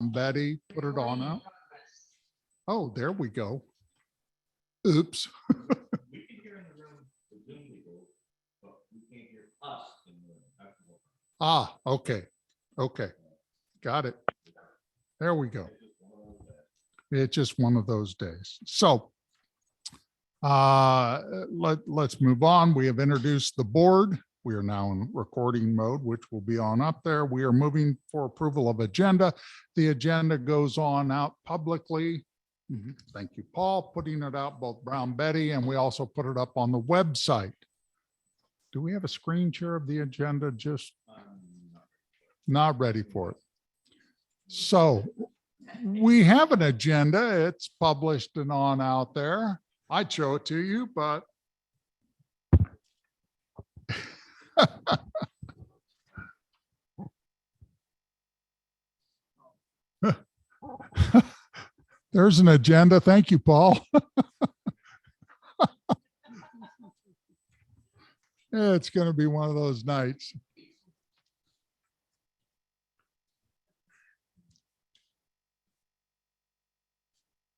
Betty, put it on up. Oh, there we go. Oops. We can hear in the room the Zoom people, but we can't hear us in the room. That's what- Ah, okay. Okay. Got it. There we go. It's just one of those days. So let's move on. We have introduced the board. We are now in recording mode, which will be on up there. We are moving for approval of agenda. The agenda goes on out publicly. Thank you, Paul, putting it out, both Brown Betty, and we also put it up on the website. Do we have a screen share of the agenda? Just not ready for it. So we have an agenda. It's published and on out there. I'd show it to you, but there's an agenda. Thank you, Paul. It's going to be one of those nights.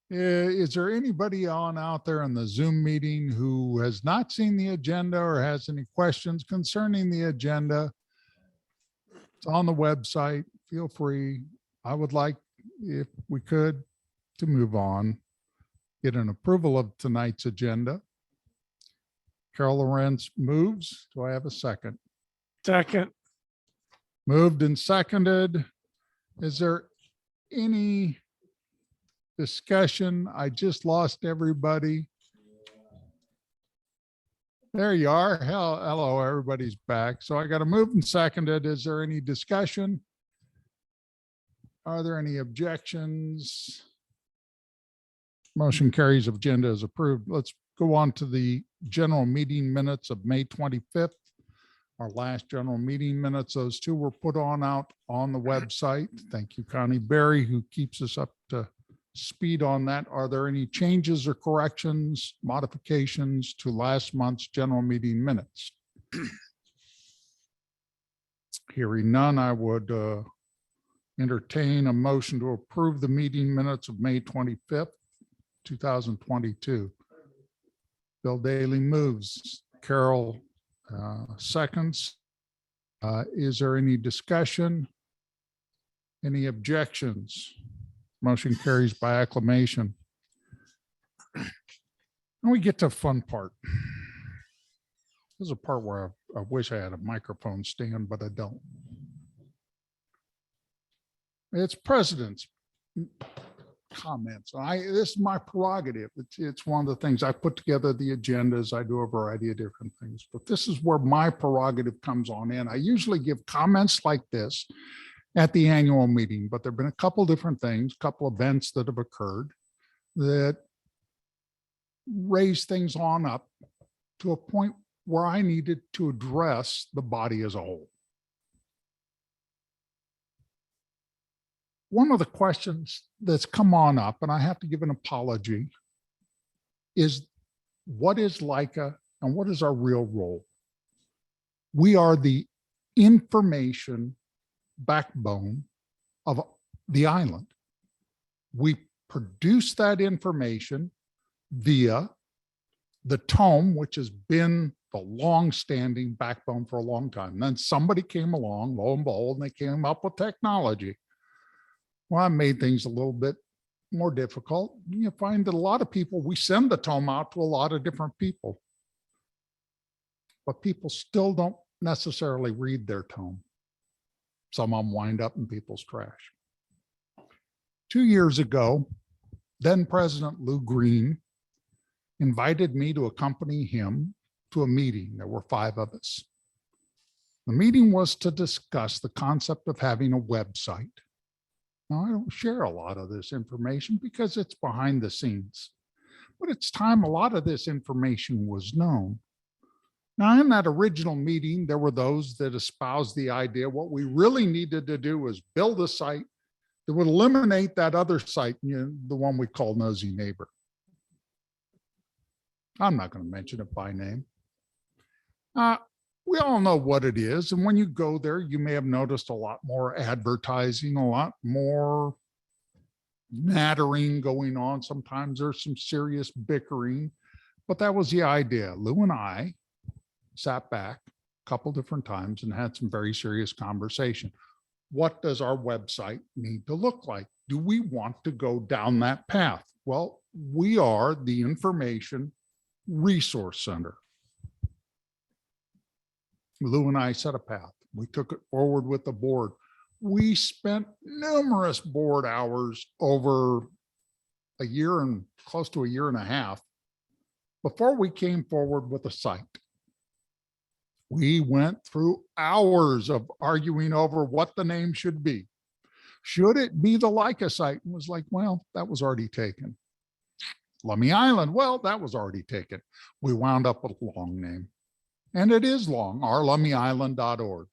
Is there anybody on out there in the Zoom meeting who has not seen the agenda or has any questions concerning the agenda? It's on the website. Feel free. I would like, if we could, to move on, get an approval of tonight's agenda. Carol Lorenz moves. Do I have a second? Second. Moved and seconded. Is there any discussion? I just lost everybody. There you are. Hello, everybody's back. So I got to move and seconded. Is there any discussion? Are there any objections? Motion carries. Agenda is approved. Let's go on to the general meeting minutes of May 25th. Our last general meeting minutes. Those two were put on out on the website. Thank you, Connie Berry, who keeps us up to speed on that. Are there any changes or corrections, modifications to last month's general meeting minutes? Hearing none, I would entertain a motion to approve the meeting minutes of May 25th, 2022. Bill Daly moves. Carol seconds. Is there any discussion? Any objections? Motion carries by acclamation. And we get to the fun part. This is a part where I wish I had a microphone stand, but I don't. It's president's comments. This is my prerogative. It's one of the things I put together the agendas. I do a variety of different things, but this is where my prerogative comes on in. I usually give comments like this at the annual meeting, but there've been a couple different things, couple events that have occurred that raise things on up to a point where I needed to address the body as a whole. One of the questions that's come on up, and I have to give an apology, is what is LICA and what is our real role? We are the information backbone of the island. We produce that information via the tome, which has been the long-standing backbone for a long time. And then somebody came along, lo and behold, and they came up with technology. Well, I made things a little bit more difficult. You find that a lot of people, we send the tome out to a lot of different people, but people still don't necessarily read their tome. Some of them wind up in people's trash. 2 years ago, then President Lou Green invited me to accompany him to a meeting. There were 5 of us. The meeting was to discuss the concept of having a website. Now, I don't share a lot of this information because it's behind the scenes, but it's time a lot of this information was known. Now, in that original meeting, there were those that espoused the idea what we really needed to do was build a site that would eliminate that other site, the one we call Nosy Neighbor. I'm not going to mention it by name. We all know what it is. And when you go there, you may have noticed a lot more advertising, a lot more nattering going on. Sometimes there's some serious bickering, but that was the idea. Lou and I sat back a couple different times and had some very serious conversation. What does our website need to look like? Do we want to go down that path? Well, we are the Information Resource Center. Lou and I set a path. We took it forward with the board. We spent numerous board hours over a year and close to a year and a half before we came forward with a site. We went through hours of arguing over what the name should be. Should it be the Leica site? And was like, well, that was already taken. Lummi Island, well, that was already taken. We wound up with a long name. And it is long, ourlummiisland.org.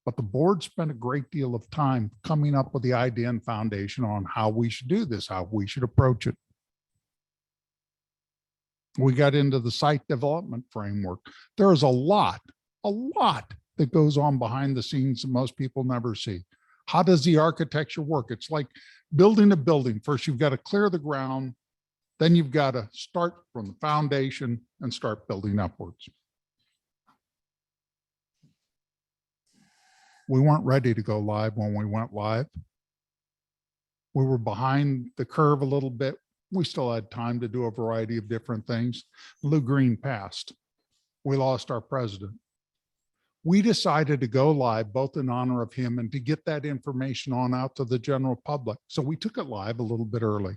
But the board spent a great deal of time coming up with the idea and foundation on how we should do this, how we should approach it. We got into the site development framework. There is a lot that goes on behind the scenes that most people never see. How does the architecture work? It's like building a building. First, you've got to clear the ground. Then you've got to start from the foundation and start building upwards. We weren't ready to go live when we went live. We were behind the curve a little bit. We still had time to do a variety of different things. Lou Green passed. We lost our president. We decided to go live both in honor of him and to get that information on out to the general public. So we took it live a little bit early.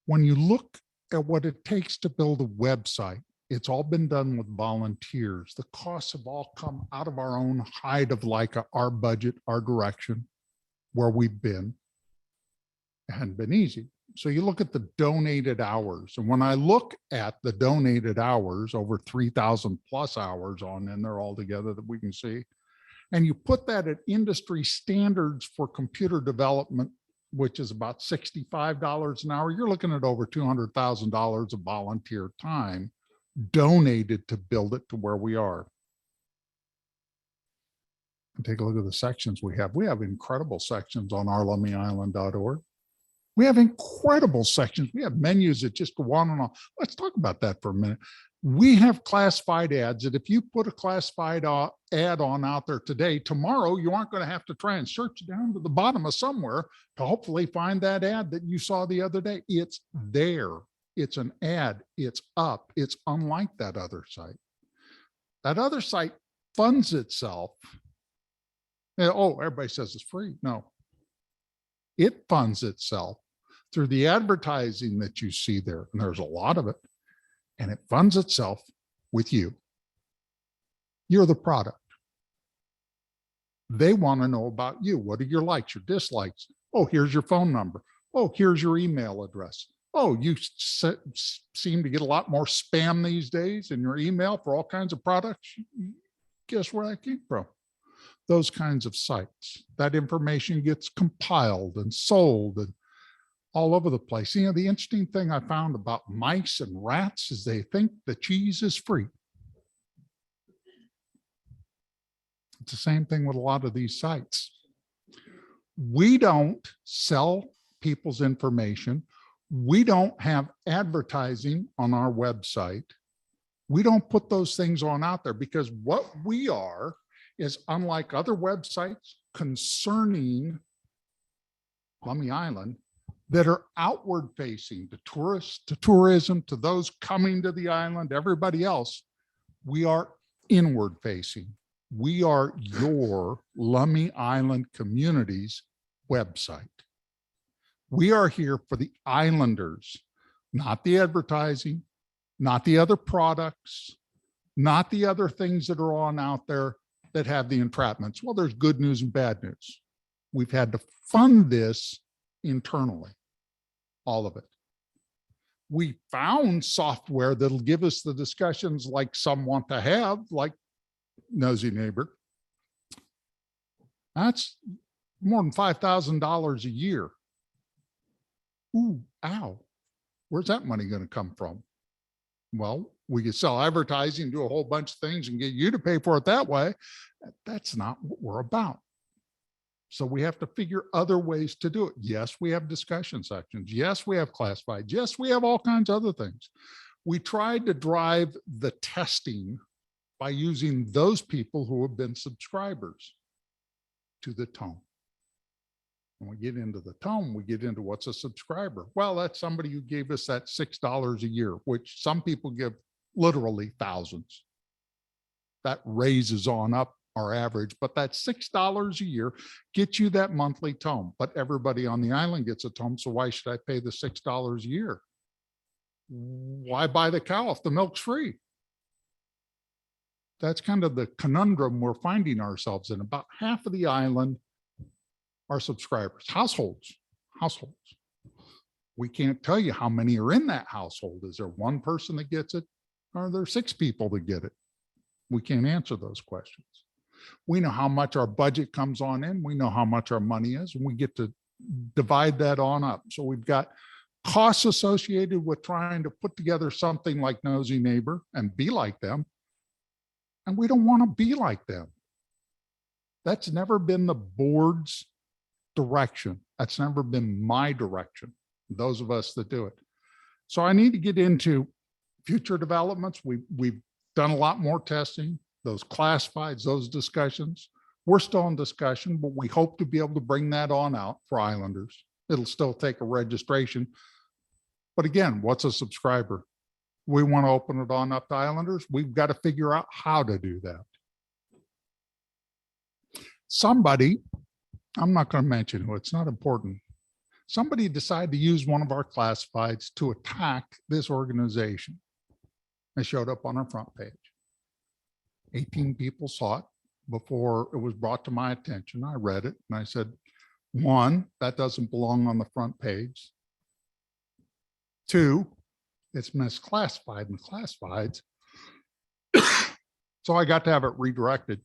When you look at what it takes to build a website, it's all been done with volunteers. The costs have all come out of our own hide of Leica, our budget, our direction, where we've been. It hadn't been easy. So you look at the donated hours. And when I look at the donated hours, over 3,000 plus hours on in there altogether that we can see, and you put that at industry standards for computer development, which is about $65 an hour, you're looking at over $200,000 of volunteer time donated to build it to where we are. And take a look at the sections we have. We have incredible sections on ourlummiisland.org. We have incredible sections. We have menus that just go on and on. Let's talk about that for a minute. We have classified ads that if you put a classified ad on out there today, tomorrow you aren't going to have to try and search down to the bottom of somewhere to hopefully find that ad that you saw the other day. It's there. It's an ad. It's up. It's unlike that other site. That other site funds itself. Oh, everybody says it's free. No, it funds itself through the advertising that you see there. And there's a lot of it. And it funds itself with you. You're the product. They want to know about you. What are your likes, your dislikes? Oh, here's your phone number. Oh, here's your email address. Oh, you seem to get a lot more spam these days in your email for all kinds of products. Guess where that came from? Those kinds of sites. That information gets compiled and sold and all over the place. You know, the interesting thing I found about mice and rats is they think the cheese is free. It's the same thing with a lot of these sites. We don't sell people's information. We don't have advertising on our website. We don't put those things on out there because what we are is unlike other websites concerning Lummi Island that are outward facing to tourists, to tourism, to those coming to the island, everybody else. We are inward facing. We are your Lummi Island community's website. We are here for the islanders, not the advertising, not the other products, not the other things that are on out there that have the entrapments. Well, there's good news and bad news. We've had to fund this internally, all of it. We found software that'll give us the discussions like some want to have, like Nosy Neighbor. That's more than $5,000 a year. Ooh, ow. Where's that money going to come from? Well, We could sell advertising, do a whole bunch of things and get you to pay for it that way. That's not what we're about. So we have to figure other ways to do it. Yes, we have discussion sections. Yes, we have classified. Yes, we have all kinds of other things. We tried to drive the testing by using those people who have been subscribers to the tome. When we get into the tome, we get into what's a subscriber. Well, that's somebody who gave us that $6 a year, which some people give literally thousands. That raises on up our average, but that $6 a year gets you that monthly tome. But everybody on the island gets a tome, so why should I pay the $6 a year? Why buy the cow if the milk's free? That's kind of the conundrum we're finding ourselves in. About half of the island are subscribers, households. We can't tell you how many are in that household. Is there one person that gets it? Or are there 6 people that get it? We can't answer those questions. We know how much our budget comes on in. We know how much our money is, and we get to divide that on up. So we've got costs associated with trying to put together something like Nosy Neighbor and be like them. And we don't want to be like them. That's never been the board's direction. That's never been my direction, those of us that do it. So I need to get into future developments. We've done a lot more testing, those classifieds, those discussions. We're still in discussion, but we hope to be able to bring that on out for islanders. It'll still take a registration. But again, what's a subscriber? We want to open it on up to islanders. We've got to figure out how to do that. Somebody, I'm not going to mention who, it's not important. Somebody decided to use one of our classifieds to attack this organization. It showed up on our front page. 18 people saw it before it was brought to my attention. I read it and I said, 1, that doesn't belong on the front page. 2, it's misclassified in classifieds. So I got to have it redirected.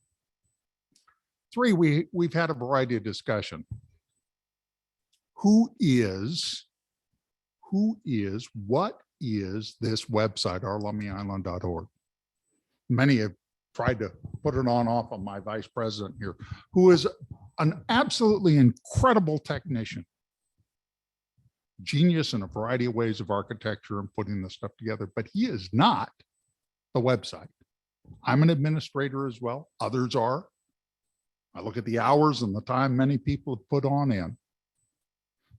3, we've had a variety of discussion. What is this website, ourlummyisland.org? Many have tried to put it on off of my vice president here, who is an absolutely incredible technician. Genius in a variety of ways of architecture and putting this stuff together, but he is not the website. I'm an administrator as well. Others are. I look at the hours and the time many people have put on in.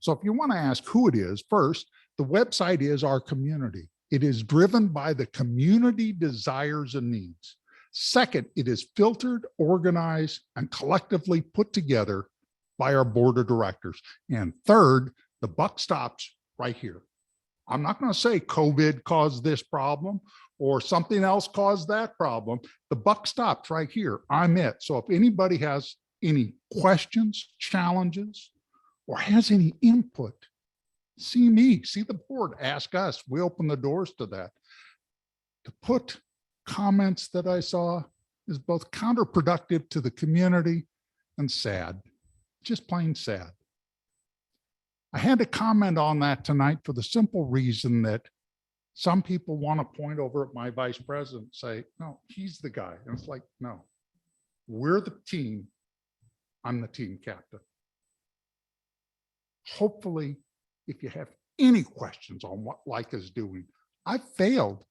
So if you want to ask who it is, first, the website is our community. It is driven by the community desires and needs. Second, it is filtered, organized, and collectively put together by our board of directors. And third, the buck stops right here. I'm not going to say COVID caused this problem or something else caused that problem. The buck stops right here. I'm it. So if anybody has any questions, challenges, or has any input, see me, see the board, ask us. We open the doors to that. To put comments that I saw is both counterproductive to the community and sad, just plain sad. I had to comment on that tonight for the simple reason that some people want to point over at my vice president and say, no, he's the guy. And it's like, no, we're the team. I'm the team captain. Hopefully, if you have any questions on what Leica is doing, I failed.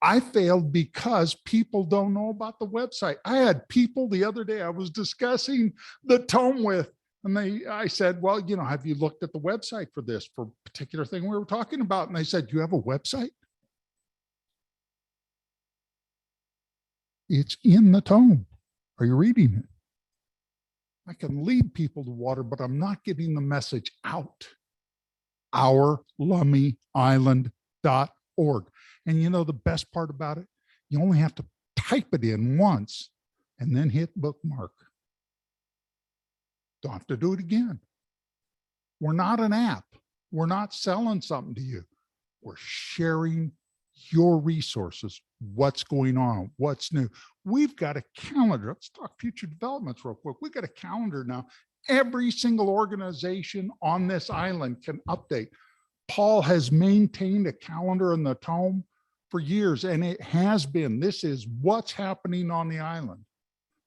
I failed because people don't know about the website. I had people the other day I was discussing the tome with, and I said, well, you know, have you looked at the website for this for a particular thing we were talking about? And they said, you have a website? It's in the tome. Are you reading it? I can lead people to water, but I'm not getting the message out. ourlummyisland.org. And you know, the best part about it, you only have to type it in once and then hit bookmark. Don't have to do it again. We're not an app. We're not selling something to you. We're sharing your resources, what's going on, what's new. We've got a calendar. Let's talk future developments real quick. We've got a calendar now. Every single organization on this island can update. Paul has maintained a calendar in the tome for years, and it has been. This is what's happening on the island.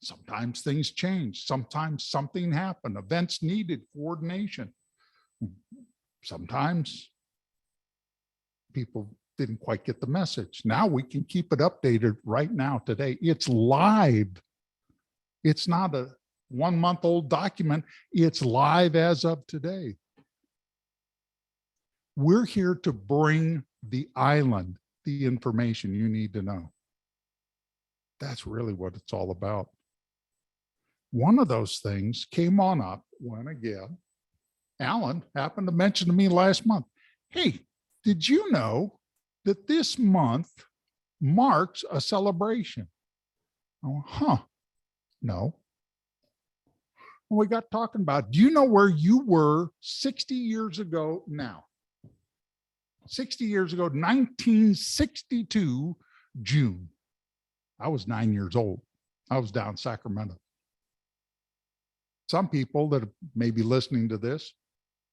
Sometimes things change. Sometimes something happened. Events needed coordination. Sometimes people didn't quite get the message. Now we can keep it updated right now today. It's live. It's not a 1 month old document. It's live as of today. We're here to bring the island the information you need to know. That's really what it's all about. One of those things came on up when, again, Alan happened to mention to me last month, hey, did you know that this month marks a celebration? Oh, huh? No. We got talking about, do you know where you were 60 years ago now? 60 years ago, 1962, June. I was 9 years old. I was down in Sacramento. Some people that may be listening to this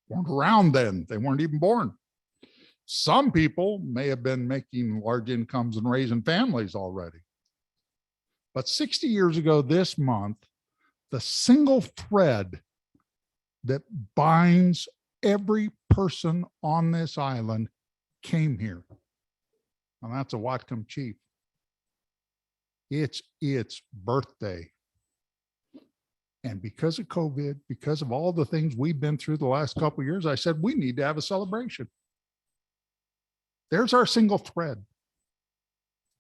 weren't around then. They weren't even born. Some people may have been making large incomes and raising families already. But 60 years ago this month, the single thread that binds every person on this island came here. And that's a Whatcom chief. It's its birthday. And because of COVID, because of all the things we've been through the last couple of years, I said, we need to have a celebration. There's our single thread.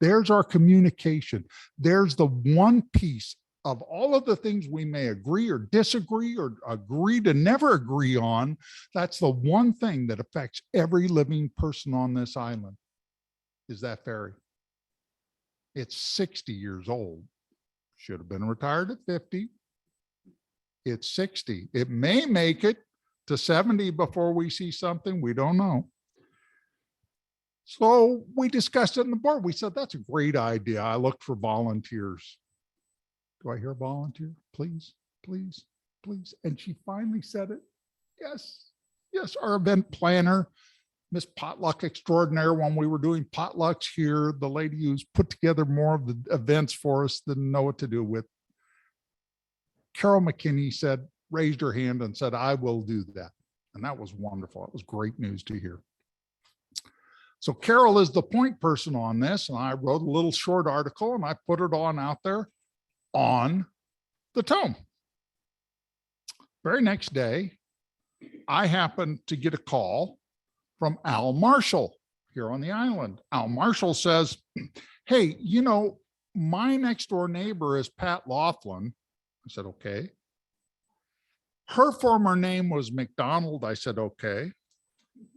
There's our communication. There's the one piece of all of the things we may agree or disagree or agree to never agree on. That's the one thing that affects every living person on this island, is that ferry. It's 60 years old. Should have been retired at 50. It's 60. It may make it to 70 before we see something. We don't know. So we discussed it in the board. We said, that's a great idea. I looked for volunteers. Do I hear a volunteer? Please, please, please. And she finally said it. Yes, yes, our event planner, Miss Potluck Extraordinaire, when we were doing potlucks here, the lady who's put together more of the events for us didn't know what to do with. Carol McKinney said, raised her hand and said, I will do that. And that was wonderful. It was great news to hear. So Carol is the point person on this. And I wrote a little short article and I put it on out there on the tome. Very next day, I happened to get a call from Al Marshall here on the island. Al Marshall says, hey, you know, my next door neighbor is Pat Laughlin. I said, okay. Her former name was McDonald. I said, okay.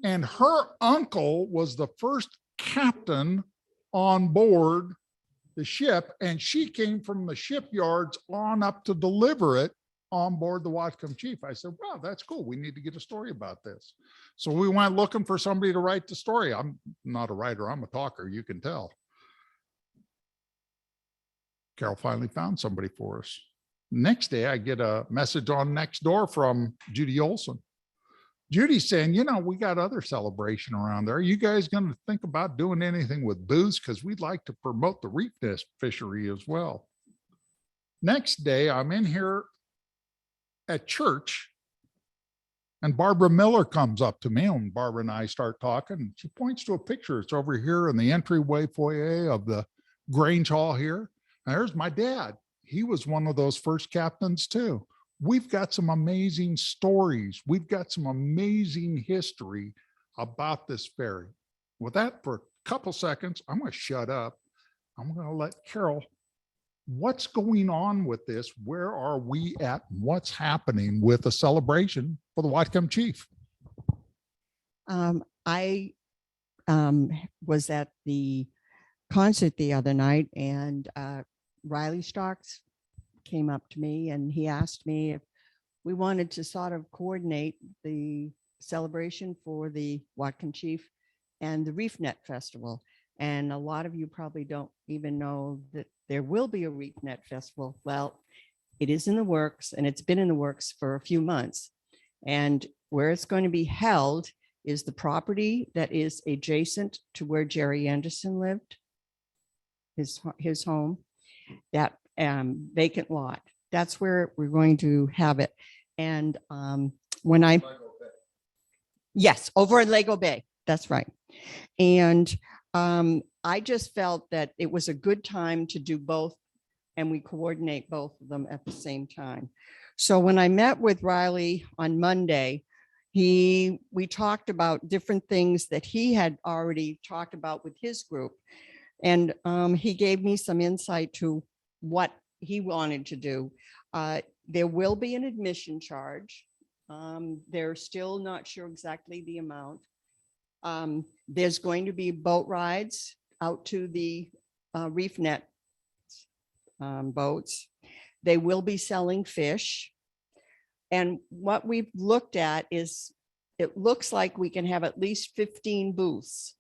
And her uncle was the first captain on board the ship, and she came from the shipyards on up to deliver it on board the Whatcom Chief. I said, wow, that's cool. We need to get a story about this. So we went looking for somebody to write the story. I'm not a writer, I'm a talker, you can tell. Carol finally found somebody for us. Next day, I get a message on Nextdoor from Judy Olson. Judy's saying, you know, we got other celebration around there. Are you guys going to think about doing anything with booths? Because we'd like to promote the reef nest fishery as well. Next day, I'm in here at church and Barbara Miller comes up to me and Barbara and I start talking. She points to a picture. It's over here in the entryway foyer of the Grange Hall here. And there's my dad. He was one of those first captains too. We've got some amazing stories. We've got some amazing history about this ferry. With that, for a couple seconds, I'm going to shut up. I'm going to let Carol, what's going on with this? Where are we at? What's happening with the celebration for the Whatcom Chief? I was at the concert the other night, and Riley Starks came up to me and he asked me if we wanted to sort of coordinate the celebration for the Whatcom Chief and the Reef Net Festival. And a lot of you probably don't even know that there will be a Reef Net Festival. Well, it is in the works, and it's been in the works for a few months. And where it's going to be held is the property that is adjacent to where Jerry Anderson lived, his home, that vacant lot. That's where we're going to have it. And when I, yes, over in Lego Bay, that's right. And I just felt that it was a good time to do both, and we coordinate both of them at the same time. So when I met with Riley on Monday, we talked about different things that he had already talked about with his group. And he gave me some insight to what he wanted to do. There will be an admission charge. They're still not sure exactly the amount. There's going to be boat rides out to the reef net boats. They will be selling fish. And what we've looked at is, it looks like we can have at least 15 booths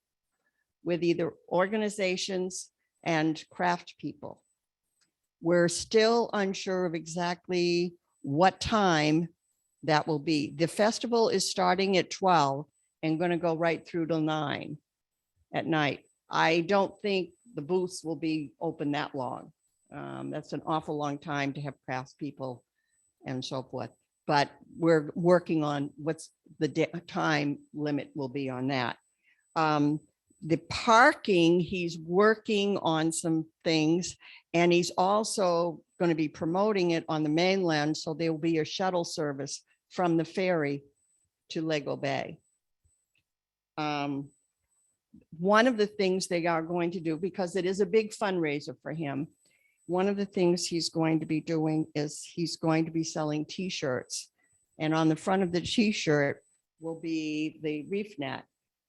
with either organizations and craft people. We're still unsure of exactly what time that will be. The festival is starting at 12 and going to go right through till 9 at night. I don't think the booths will be open that long. That's an awful long time to have craftspeople and so forth. But we're working on what's the time limit will be on that. The parking, he's working on some things, and he's also going to be promoting it on the mainland. So there will be a shuttle service from the ferry to Lego Bay. One of the things they are going to do, because it is a big fundraiser for him, one of the things he's going to be doing is he's going to be selling t-shirts. And on the front of the t-shirt will be the reef net.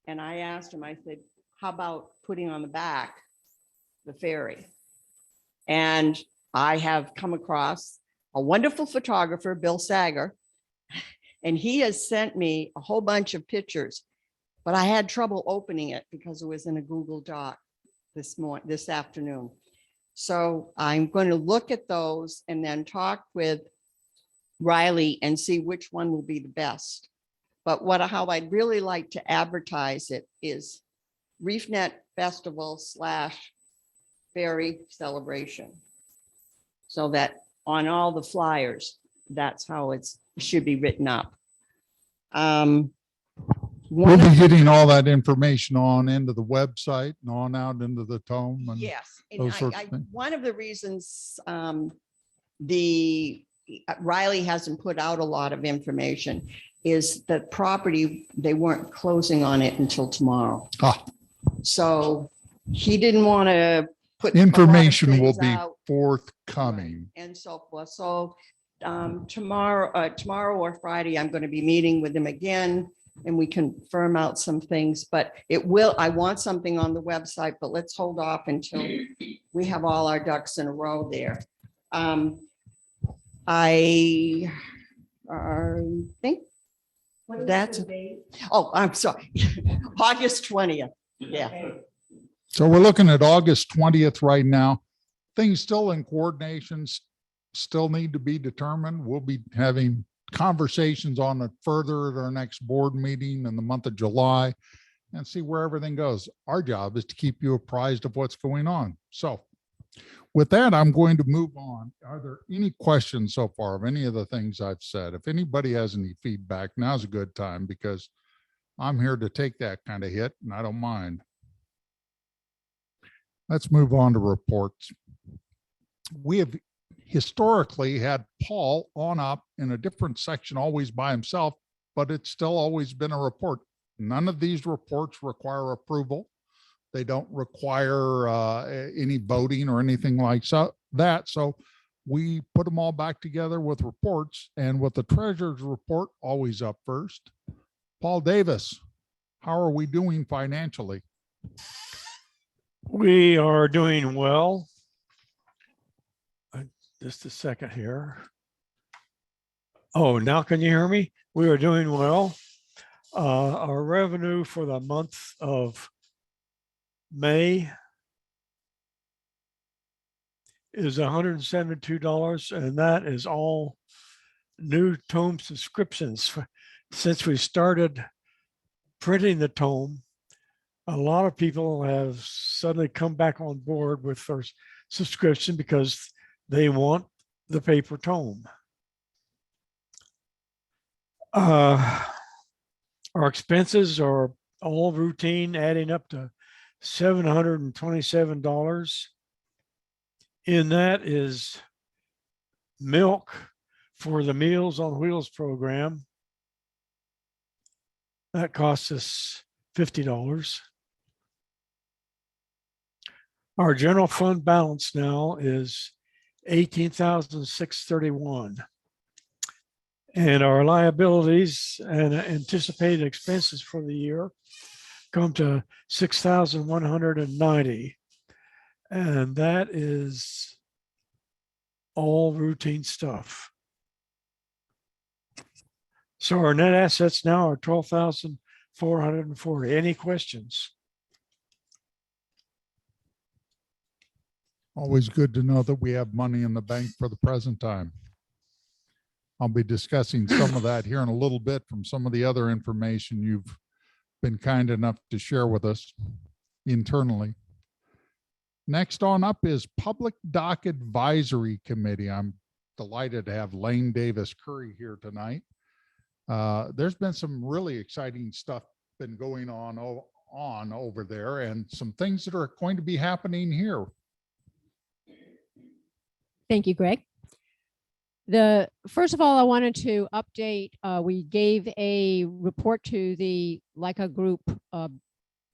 And I asked him, I said, how about putting on the back the ferry? And I have come across a wonderful photographer, Bill Sager, and he has sent me a whole bunch of pictures, but I had trouble opening it because it was in a Google Doc this afternoon. So I'm going to look at those and then talk with Riley and see which one will be the best. But how I'd really like to advertise it is ReefNet Festival / Ferry Celebration. So that on all the flyers, that's how it should be written up. We'll be getting all that information on into the website and on out into the tome. And yes, and those sorts of things. one of the reasons Riley hasn't put out a lot of information is that property, they weren't closing on it until tomorrow. So he didn't want to put information will things be out, forthcoming. and so forth. So tomorrow or Friday, I'm going to be meeting with him again, and we can firm out some things. But I want something on the website, but let's hold off until we have all our ducks in a row there. I think that's, oh, I'm sorry, August 20th. Yeah. So we're looking at August 20th right now. Things still in coordinations, still need to be determined. We'll be having conversations on it further at our next board meeting in the month of July and see where everything goes. Our job is to keep you apprised of what's going on. So with that, I'm going to move on. Are there any questions so far of any of the things I've said? If anybody has any feedback, now's a good time because I'm here to take that kind of hit and I don't mind. Let's move on to reports. We have historically had Paul on up in a different section, always by himself, but it's still always been a report. None of these reports require approval. They don't require any voting or anything like that. So we put them all back together with reports, and with the treasurer's report always up first. Paul Davis, how are we doing financially? We are doing well. Just a second here. Oh, now can you hear me? We are doing well. Our revenue for the month of May is $172, and that is all new tome subscriptions. Since we started printing the tome, a lot of people have suddenly come back on board with their subscription because they want the paper tome. Our expenses are all routine, adding up to $727. In that is milk for the Meals on Wheels program. That costs us $50. Our general fund balance now is $18,631. And our liabilities and anticipated expenses for the year come to $6,190. And that is all routine stuff. So our net assets now are 12,440. Any questions? Always good to know that we have money in the bank for the present time. I'll be discussing some of that here in a little bit from some of the other information you've been kind enough to share with us internally. Next on up is Public Dock Advisory Committee. I'm delighted to have Lane Davis Curry here tonight. There's been some really exciting stuff been going on over there, and some things that are going to be happening here. Thank you, Greg. First of all, I wanted to update, we gave a report to the Leica group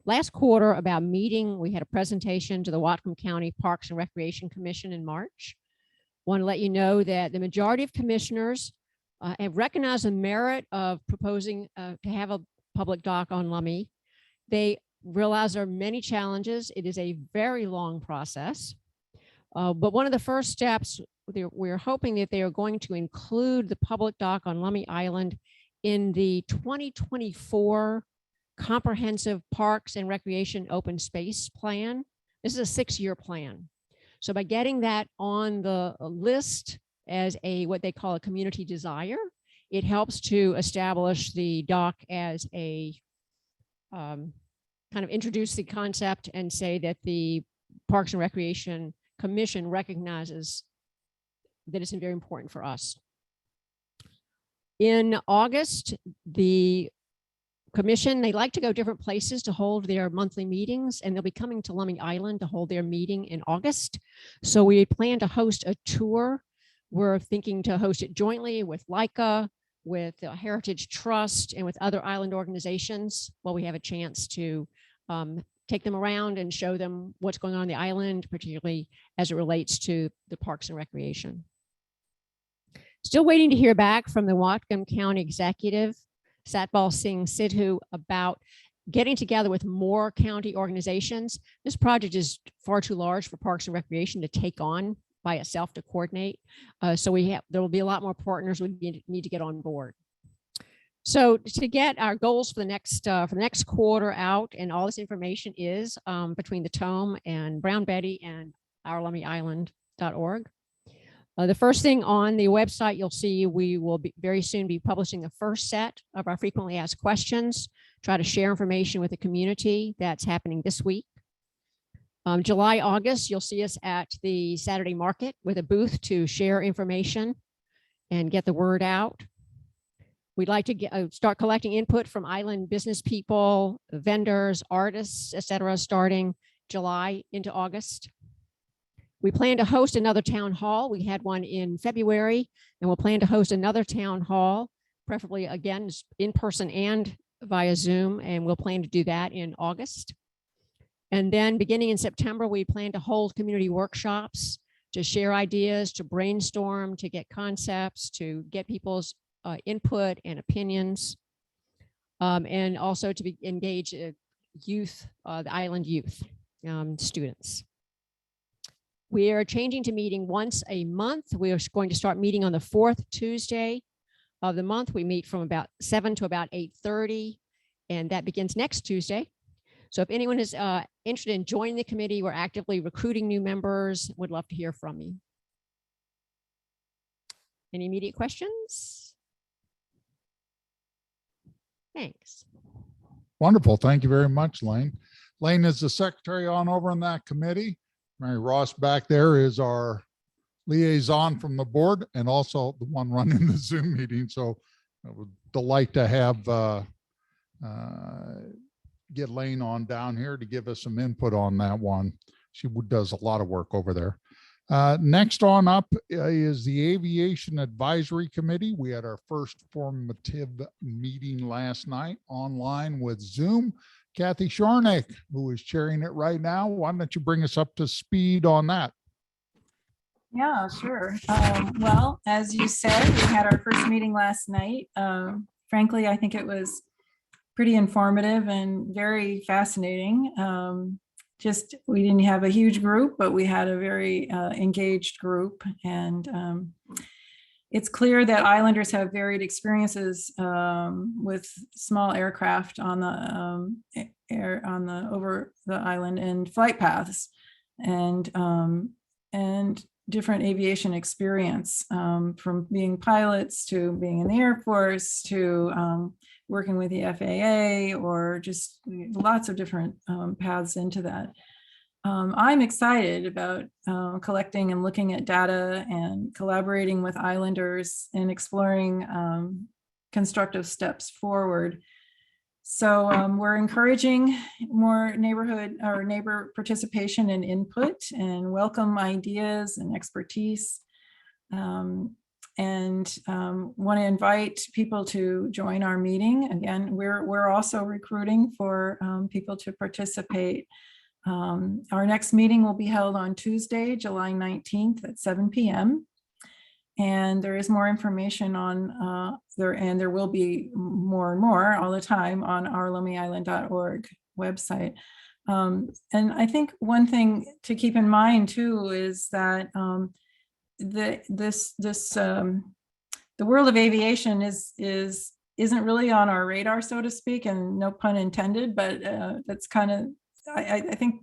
last quarter about meeting. We had a presentation to the Whatcom County Parks and Recreation Commission in March. Want to let you know that the majority of commissioners have recognized the merit of proposing to have a public dock on Lummi. They realize there are many challenges. It is a very long process. But one of the first steps, we're hoping that they are going to include the public dock on Lummi Island in the 2024 Comprehensive Parks and Recreation Open Space Plan. This is a 6-year plan. So by getting that on the list as what they call a community desire, it helps to establish the dock as a kind of introduce the concept and say that the Parks and Recreation Commission recognizes that it's very important for us. In August, the commission, they like to go different places to hold their monthly meetings, and they'll be coming to Lummi Island to hold their meeting in August. So we plan to host a tour. We're thinking to host it jointly with Leica, with the Heritage Trust, and with other island organizations while we have a chance to take them around and show them what's going on the island, particularly as it relates to the Parks and Recreation. Still waiting to hear back from the Whatcom County Executive, Satpal Singh Sidhu, about getting together with more county organizations. This project is far too large for Parks and Recreation to take on by itself to coordinate. So there will be a lot more partners we need to get on board. So to get our goals for the next quarter out, and all this information is between the tome and Brown Betty and ourlummiisland.org. The first thing on the website, you'll see we will very soon be publishing the first set of our frequently asked questions, try to share information with the community. That's happening this week. July, August, you'll see us at the Saturday market with a booth to share information and get the word out. We'd like to start collecting input from island business people, vendors, artists, etc., starting July into August. We plan to host another town hall. We had one in February, and we'll plan to host another town hall, preferably again in person and via Zoom, and we'll plan to do that in August. And then beginning in September, we plan to hold community workshops to share ideas, to brainstorm, to get concepts, to get people's input and opinions, and also to engage youth, the island youth, students. We are changing to meeting once a month. We are going to start meeting on the 4th Tuesday of the month. We meet from about 7 to about 8:30, and that begins next Tuesday. So if anyone is interested in joining the committee, we're actively recruiting new members. Would love to hear from you. Any immediate questions? Thanks. Wonderful. Thank you very much, Lane. Lane is the secretary on over in that committee. Mary Ross back there is our liaison from the board and also the one running the Zoom meeting. So it would delight to have get Lane on down here to give us some input on that one. She does a lot of work over there. Next on up is the Aviation Advisory Committee. We had our first formative meeting last night online with Zoom. Kathy Shornick, who is chairing it right now. Why don't you bring us up to speed on that? Yeah, sure. Well, as you said, we had our first meeting last night. Frankly, I think it was pretty informative and very fascinating. We didn't have a huge group, but we had a very engaged group. And it's clear that islanders have varied experiences with small aircraft on the over the island and flight paths, and different aviation experience, from being pilots to being in the Air Force to working with the FAA, or just lots of different paths into that. I'm excited about collecting and looking at data and collaborating with islanders and exploring constructive steps forward. So we're encouraging more neighbor participation and input, and welcome ideas and expertise. And want to invite people to join our meeting. Again, we're also recruiting for people to participate. Our next meeting will be held on Tuesday, July 19th at 7 p.m. And there is more information on there will be more and more all the time on our LummyIsland.org website. And I think one thing to keep in mind too is that the world of aviation isn't really on our radar, so to speak, and no pun intended, but that's kind of, I think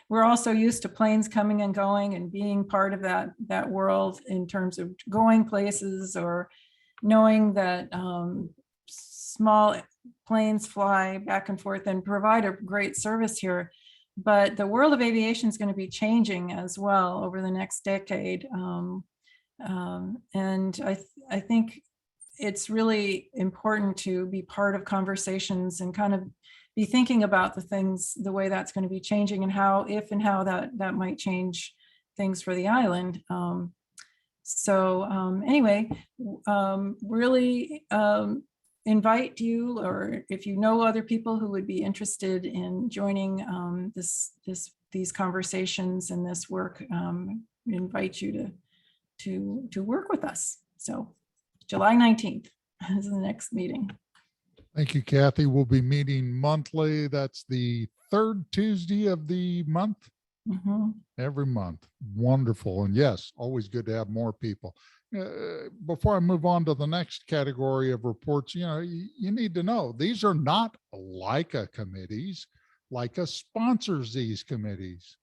we're also used to planes coming and going and being part of that world in terms of going places, or knowing that small planes fly back and forth and provide a great service here. But the world of aviation is going to be changing as well over the next decade. And I think it's really important to be part of conversations and kind of be thinking about the way that's going to be changing, and how that might change things for the island. Anyway, really invite you, or if you know other people who would be interested in joining these conversations and this work, invite you to work with us. So July 19th is the next meeting. Thank you, Kathy. We'll be meeting monthly. That's the third Tuesday of the month. Mm-hmm. Every month. Wonderful. And yes, always good to have more people. Before I move on to the next category of reports, you need to know these are not LICA committees. LICA sponsors these committees.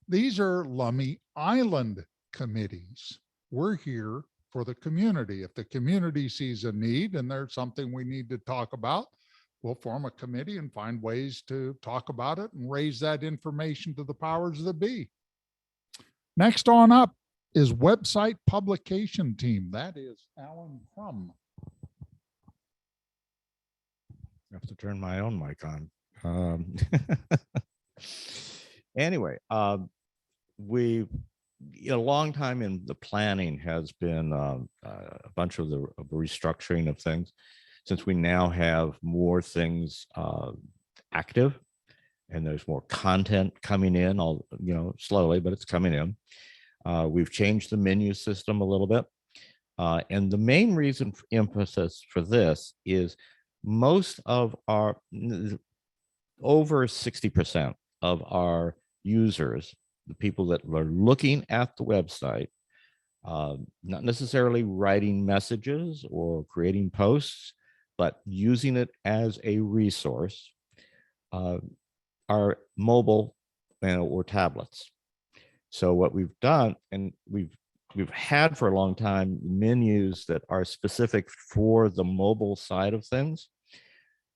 These are Lummi Island committees. We're here for the community. If the community sees a need and there's something we need to talk about, we'll form a committee and find ways to talk about it and raise that information to the powers that be. Next on up is website publication team. That is Alan Crum. I have to turn my own mic on. Anyway, we, a long time in the planning has been a bunch of the restructuring of things, since we now have more things active and there's more content coming in, slowly, but it's coming in. We've changed the menu system a little bit. And the main reason for emphasis for this is most of our, over 60% of our users, the people that are looking at the website, not necessarily writing messages or creating posts, but using it as a resource, are mobile or tablets. So what we've done, and we've had for a long time, menus that are specific for the mobile side of things.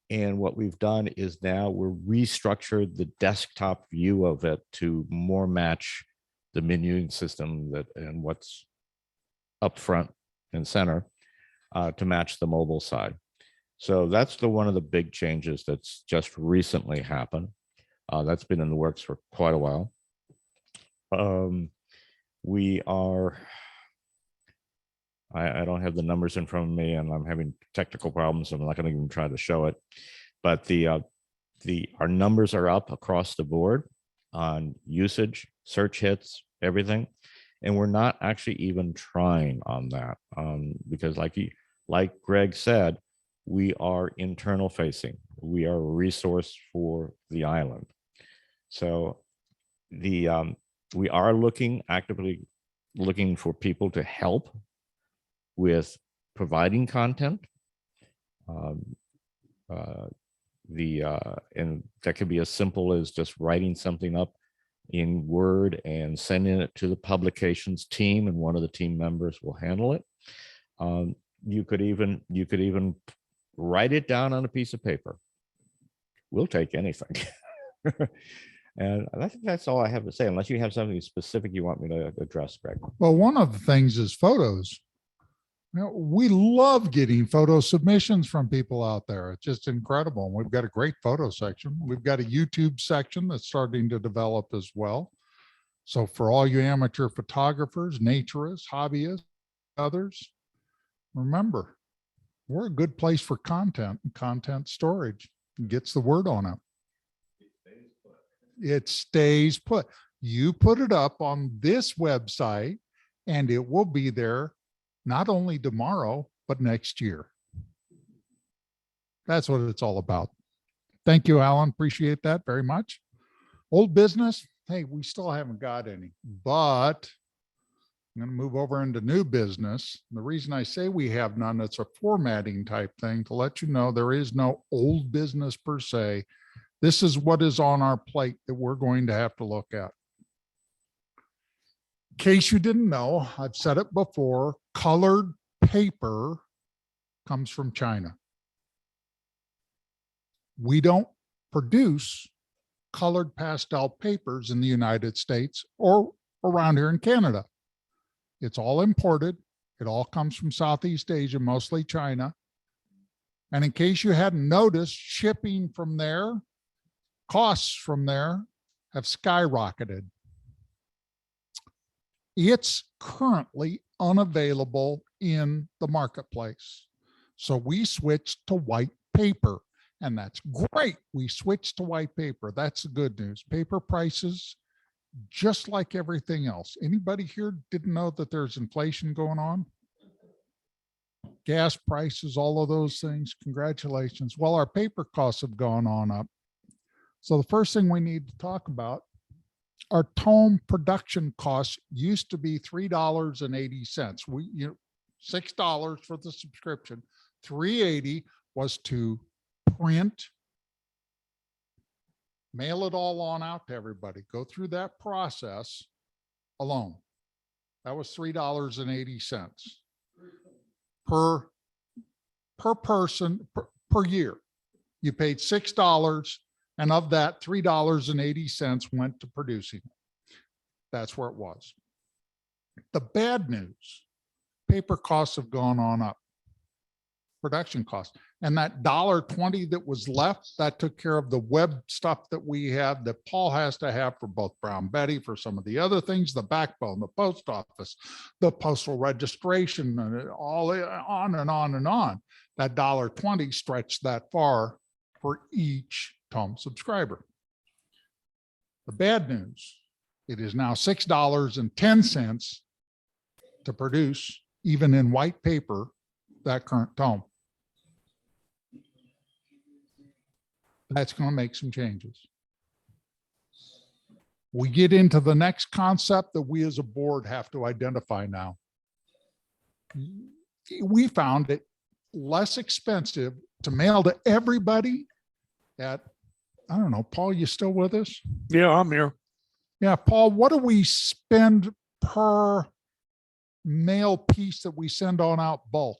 And what we've done is now we're restructured the desktop view of it to more match the menuing system that and what's up front and center to match the mobile side. So that's one of the big changes that's just recently happened. That's been in the works for quite a while. We are, I don't have the numbers in front of me and I'm having technical problems. So I'm not going to even try to show it, but our numbers are up across the board on usage, search hits, everything. And we're not actually even trying on that because like Greg said, we are internal facing. We are a resource for the island. So we are actively looking for people to help with providing content. And that could be as simple as just writing something up in Word and sending it to the publications team, and one of the team members will handle it. You could even write it down on a piece of paper. We'll take anything. And I think that's all I have to say, unless you have something specific you want me to address, Greg. Well, one of the things is photos. We love getting photo submissions from people out there. It's just incredible. We've got a great photo section. We've got a YouTube section that's starting to develop as well. So for all you amateur photographers, naturists, hobbyists, others, remember, we're a good place for content and content storage. It gets the word on it. It stays put. You put it up on this website and it will be there not only tomorrow, but next year. That's what it's all about. Thank you, Alan. Appreciate that very much. Old business. Hey, we still haven't got any, but I'm going to move over into new business. The reason I say we have none, it's a formatting type thing to let you know there is no old business per se. This is what is on our plate that we're going to have to look at. In case you didn't know, I've said it before, colored paper comes from China. We don't produce colored pastel papers in the United States or around here in Canada. It's all imported. It all comes from Southeast Asia, mostly China. And in case you hadn't noticed, shipping from there, costs from there have skyrocketed. It's currently unavailable in the marketplace. So we switched to white paper, and that's great. We switched to white paper. That's the good news. Paper prices, just like everything else. Anybody here didn't know that there's inflation going on? Gas prices, all of those things. Congratulations. Well, our paper costs have gone on up. So the first thing we need to talk about, our tome production costs used to be $3.80. $6 for the subscription. $3.80 was to print, mail it all on out to everybody, go through that process alone. That was $3.80 per person per year. You paid $6, and of that, $3.80 went to producing it. That's where it was. The bad news, paper costs have gone on up, production costs. And that $1.20 that was left, that took care of the web stuff that we have, that Paul has to have for both Brown Betty, for some of the other things, the backbone, the post office, the postal registration, and all on and on and on. That $1.20 stretched that far for each tome subscriber. The bad news, it is now $6.10 to produce, even in white paper, that current tome. That's going to make some changes. We get into the next concept that we as a board have to identify now. We found it less expensive to mail to everybody at, I don't know, Paul, you still with us? Yeah, I'm here. Yeah, Paul, what do we spend per mail piece that we send on out bulk?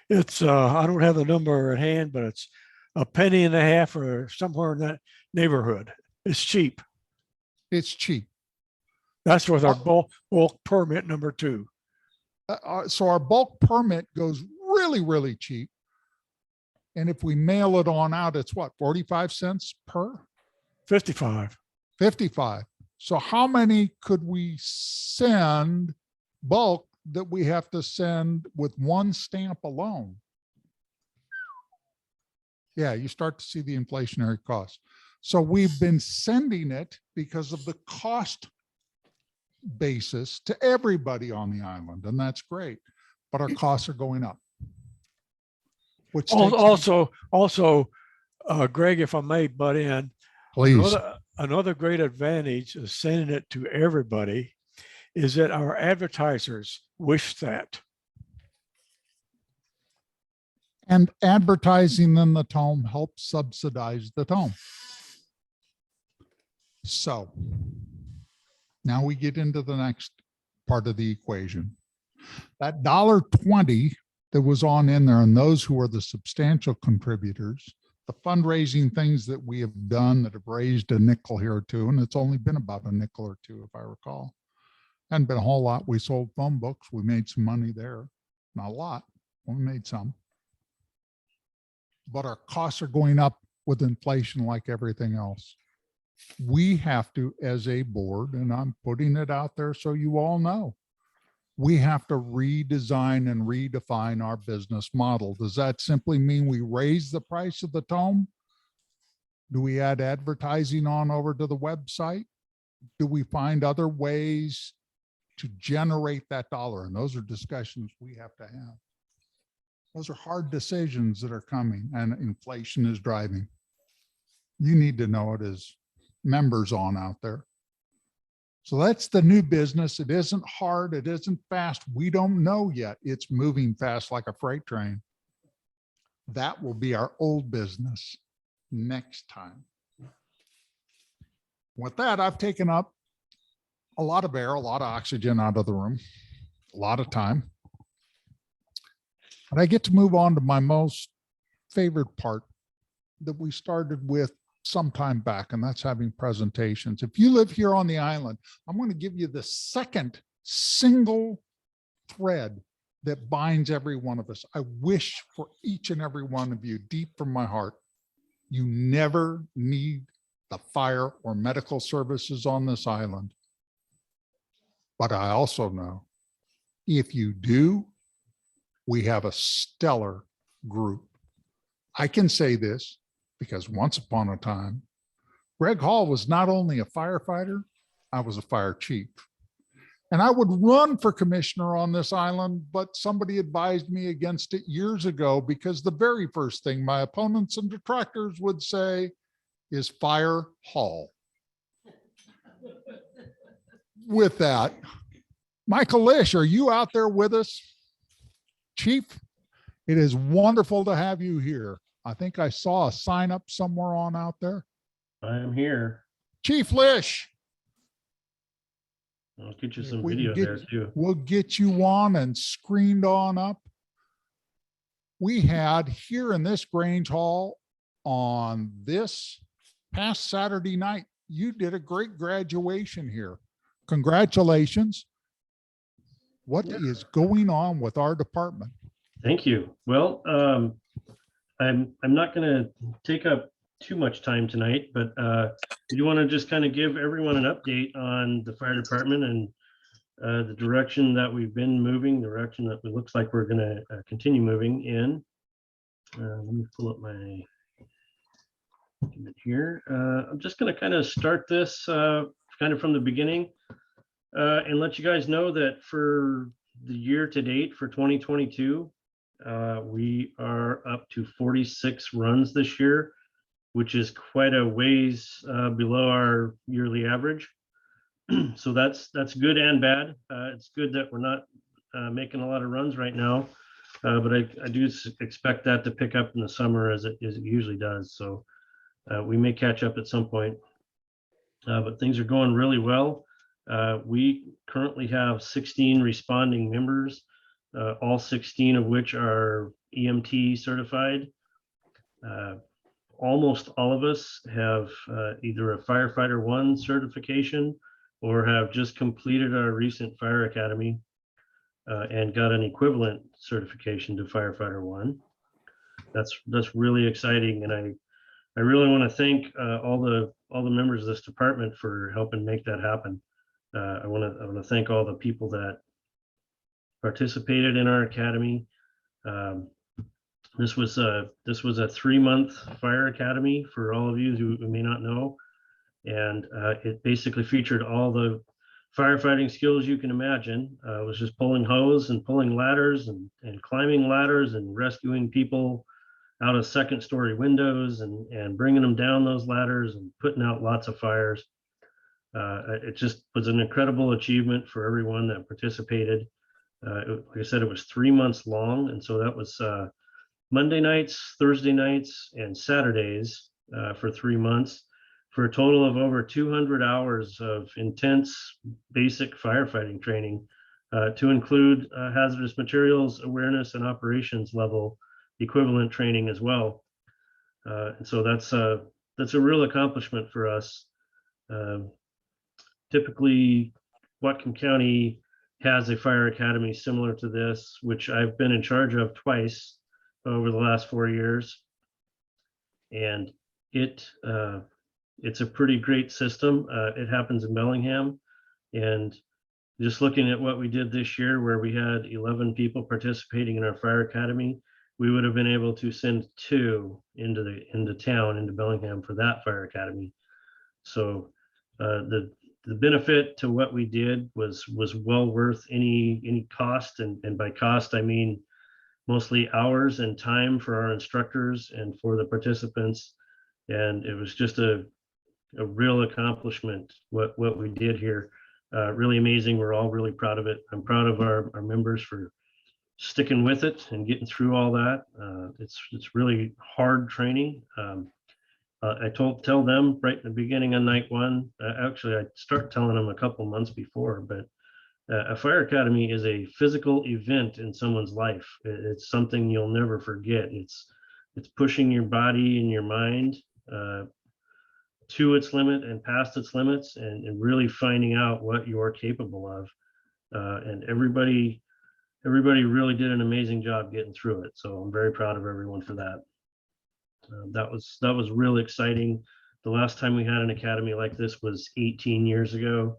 It's, I don't have the number at hand, but it's a penny and a half or somewhere in that neighborhood. It's cheap. It's cheap. That's with our bulk permit number 2. So our bulk permit goes really, really cheap. And if we mail it on out, it's what, 45 cents per? 55. 55. So how many could we send bulk that we have to send with one stamp alone? Yeah, you start to see the inflationary costs. So we've been sending it because of the cost basis to everybody on the island, and that's great. But our costs are going up. Which takes, Also, Greg, if I may butt in, please, another great advantage of sending it to everybody is that our advertisers wish that. and advertising in the tome helps subsidize the tome. So now we get into the next part of the equation. That $1.20 that was on in there, and those who are the substantial contributors, the fundraising things that we have done that have raised a nickel here or two, and it's only been about a nickel or two, if I recall. Hadn't been a whole lot. We sold phone books. We made some money there. Not a lot. We made some. But our costs are going up with inflation like everything else. We have to, as a board, and I'm putting it out there so you all know, we have to redesign and redefine our business model. Does that simply mean we raise the price of the tome? Do we add advertising on over to the website? Do we find other ways to generate that dollar? And those are discussions we have to have. Those are hard decisions that are coming, and inflation is driving. You need to know it as members on out there. So that's the new business. It isn't hard. It isn't fast. We don't know yet. It's moving fast like a freight train. That will be our old business next time. With that, I've taken up a lot of air, a lot of oxygen out of the room, a lot of time. And I get to move on to my most favorite part that we started with some time back, and that's having presentations. If you live here on the island, I'm going to give you the second single thread that binds every one of us. I wish for each and every one of you, deep from my heart, you never need the fire or medical services on this island. But I also know if you do, we have a stellar group. I can say this because once upon a time, Greg Hall was not only a firefighter, I was a fire chief. And I would run for commissioner on this island, but somebody advised me against it years ago because the very first thing my opponents and detractors would say is fire Hall. With that, Michael Lish, are you out there with us? Chief, it is wonderful to have you here. I think I saw a sign up somewhere on out there. I am here. Chief Lish. I'll get you If some we can video get- there too. We'll get you on and screened on up. We had here in this Grange Hall on this past Saturday night, you did a great graduation here. Congratulations. What is going on with our department? Thank you. Well, I'm not going to take up too much time tonight, but I do want to just kind of give everyone an update on the fire department and the direction that we've been moving, the direction that it looks like we're going to continue moving in. Let me pull up my document here. I'm just going to kind of start this kind of from the beginning and let you guys know that for the year to date for 2022, we are up to 46 runs this year, which is quite a ways below our yearly average. So that's good and bad. It's good that we're not making a lot of runs right now, but I do expect that to pick up in the summer as it usually does. So we may catch up at some point, but things are going really well. We currently have 16 responding members, all 16 of which are EMT certified. almost all of us have either a firefighter 1 certification or have just completed our recent fire academy and got an equivalent certification to firefighter 1. That's really exciting, and I really want to thank all the members of this department for helping make that happen. I want to thank all the people that participated in our academy. This was a 3-month fire academy for all of you who may not know, and it basically featured all the firefighting skills you can imagine. It was just pulling hose and pulling ladders and climbing ladders and rescuing people out of 2nd-story windows and bringing them down those ladders and putting out lots of fires. It just was an incredible achievement for everyone that participated. Like I said, it was 3 months long, and so that was Monday nights, Thursday nights, and Saturdays for 3 months, for a total of over 200 hours of intense basic firefighting training, to include hazardous materials awareness and operations level equivalent training as well. And so that's a real accomplishment for us. Typically, Whatcom County has a fire academy similar to this, which I've been in charge of twice over the last 4 years. And it's a pretty great system. It happens in Bellingham. And just looking at what we did this year, where we had 11 people participating in our fire academy, we would have been able to send 2 into town, into Bellingham, for that fire academy. So the benefit to what we did was well worth any cost, and by cost I mean mostly hours and time for our instructors and for the participants. And it was just a real accomplishment what we did here. Really amazing. We're all really proud of it. I'm proud of our members for sticking with it and getting through all that. It's really hard training. I tell them right in the beginning on night 1. Actually, I start telling them a couple months before, but a fire academy is a physical event in someone's life. It's something you'll never forget. It's pushing your body and your mind to its limit and past its limits, and really finding out what you're capable of. And everybody really did an amazing job getting through it. So I'm very proud of everyone for that. That was really exciting. The last time we had an academy like this was 18 years ago.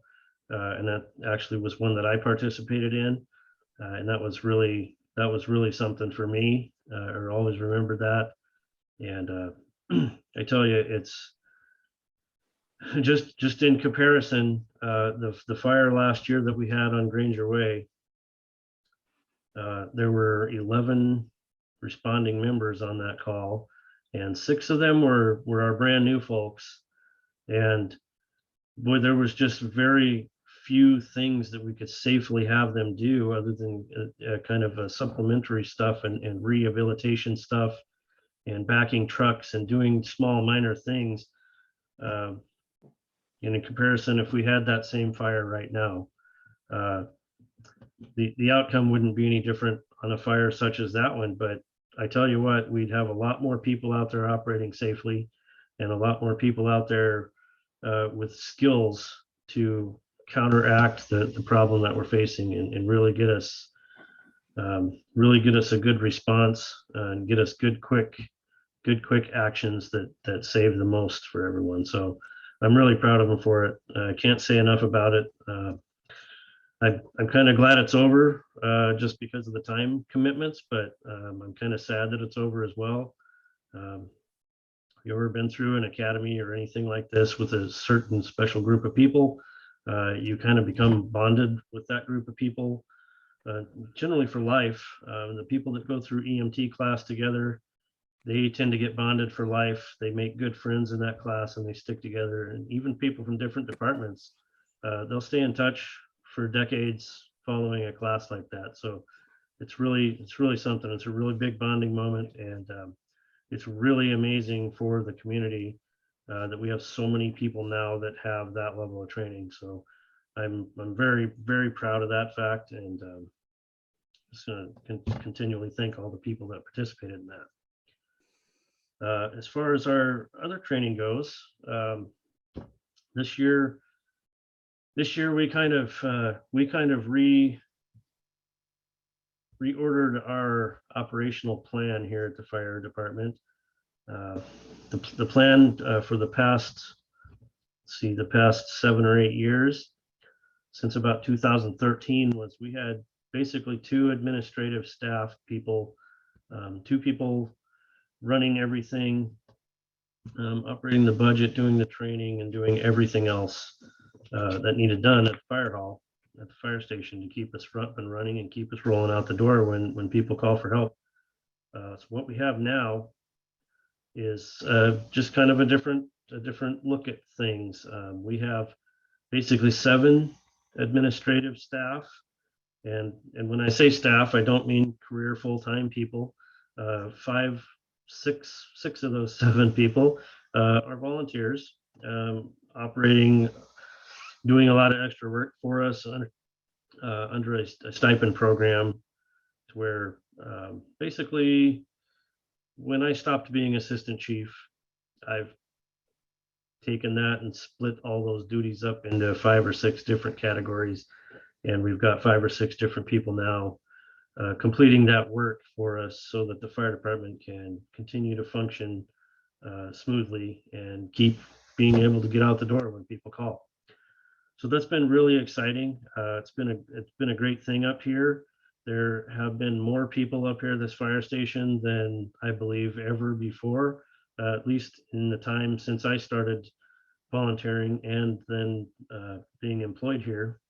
And that actually was one that I participated in. And that was really something for me. I always remember that. And I tell you, it's just in comparison, the fire last year that we had on Granger Way, there were 11 responding members on that call, and 6 of them were our brand new folks. And boy, there was just very few things that we could safely have them do other than kind of a supplementary stuff and rehabilitation stuff and backing trucks and doing small minor things. And in comparison, if we had that same fire right now, the outcome wouldn't be any different on a fire such as that one. But I tell you what, we'd have a lot more people out there operating safely, and a lot more people out there with skills to counteract the problem that we're facing, and really get us a good response, and get us good quick actions that save the most for everyone. So I'm really proud of them for it. I can't say enough about it. I'm kind of glad it's over, just because of the time commitments, but I'm kind of sad that it's over as well. You ever been through an academy or anything like this with a certain special group of people? You kind of become bonded with that group of people, generally for life. The people that go through EMT class together, they tend to get bonded for life. They make good friends in that class, and they stick together. And even people from different departments, they'll stay in touch for decades following a class like that. So it's really something. It's a really big bonding moment, and it's really amazing for the community that we have so many people now that have that level of training. So I'm very, very proud of that fact, and just going to continually thank all the people that participated in that. As far as our other training goes, this year we kind of reordered our operational plan here at the fire department. The plan for the past 7 or 8 years, since about 2013, was we had basically 2 administrative staff people, 2 people running everything, operating the budget, doing the training, and doing everything else that needed done at the fire hall, at the fire station, to keep us up and running and keep us rolling out the door when people call for help. So what we have now is just kind of a different look at things. We have basically 7 administrative staff, and when I say staff, I don't mean career full-time people. 6 of those 7 people are volunteers, operating, doing a lot of extra work for us under a stipend program, to where basically, when I stopped being assistant chief, I've taken that and split all those duties up into 5 or 6 different categories, and we've got 5 or 6 different people now completing that work for us, so that the fire department can continue to function smoothly and keep being able to get out the door when people call. So that's been really exciting. It's been a great thing up here. There have been more people up here at this fire station than I believe ever before, at least in the time since I started volunteering and then being employed here.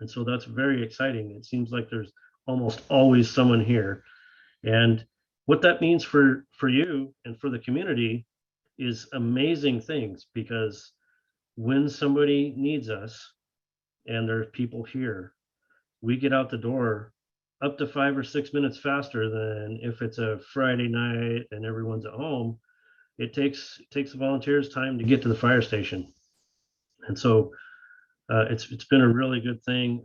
And so that's very exciting. It seems like there's almost always someone here. And what that means for you and for the community is amazing things, because when somebody needs us and there's people here, we get out the door up to 5 or 6 minutes faster than if it's a Friday night and everyone's at home. It takes the volunteers time to get to the fire station. And so it's been a really good thing.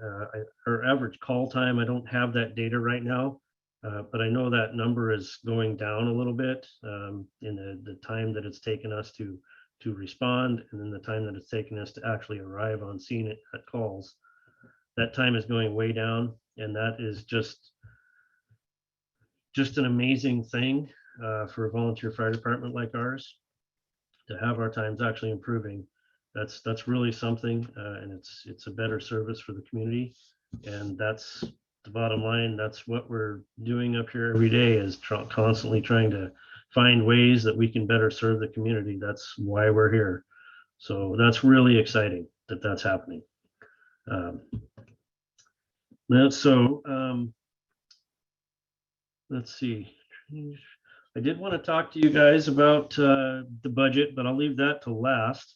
Our average call time, I don't have that data right now, but I know that number is going down a little bit in the time that it's taken us to respond, and then the time that it's taken us to actually arrive on scene at calls. That time is going way down, and that is just an amazing thing for a volunteer fire department like ours, to have our times actually improving. That's really something, and it's a better service for the community, and that's the bottom line. That's what we're doing up here every day, is constantly trying to find ways that we can better serve the community. That's why we're here. So that's really exciting that that's happening. Let's see. I did want to talk to you guys about the budget, but I'll leave that to last.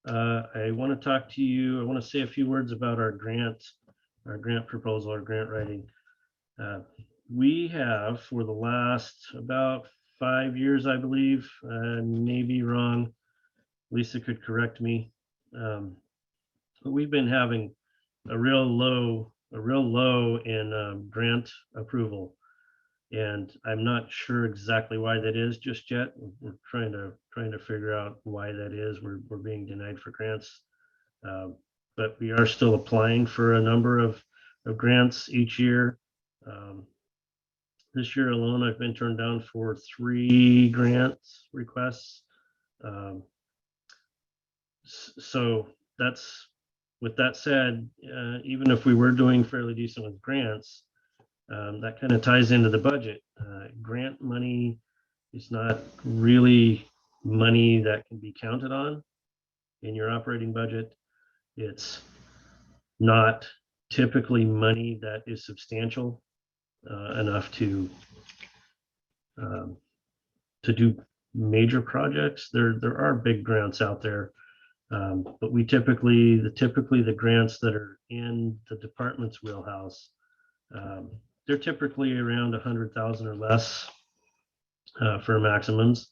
I want to talk to you. I want to say a few words about our grant proposal, our grant writing. We have, for the last about 5 years, I believe, maybe wrong, Lisa could correct me, but we've been having a real low in grant approval, and I'm not sure exactly why that is just yet. We're trying to figure out why that is. We're being denied for grants, but we are still applying for a number of grants each year. This year alone, I've been turned down for 3 grant requests. So that's, with that said, even if we were doing fairly decent with grants, that kind of ties into the budget. Grant money is not really money that can be counted on in your operating budget. It's not typically money that is substantial enough to do major projects. There are big grants out there, but we typically the grants that are in the department's wheelhouse, they're typically around 100,000 or less for maximums.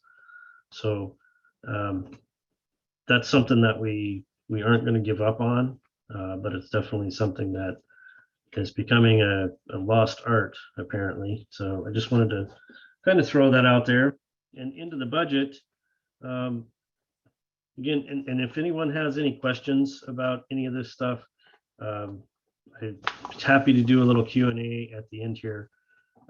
So that's something that we aren't going to give up on, but it's definitely something that is becoming a lost art, apparently. So I just wanted to kind of throw that out there. and into the budget. Again, and if anyone has any questions about any of this stuff, I'm happy to do a little Q&A at the end here.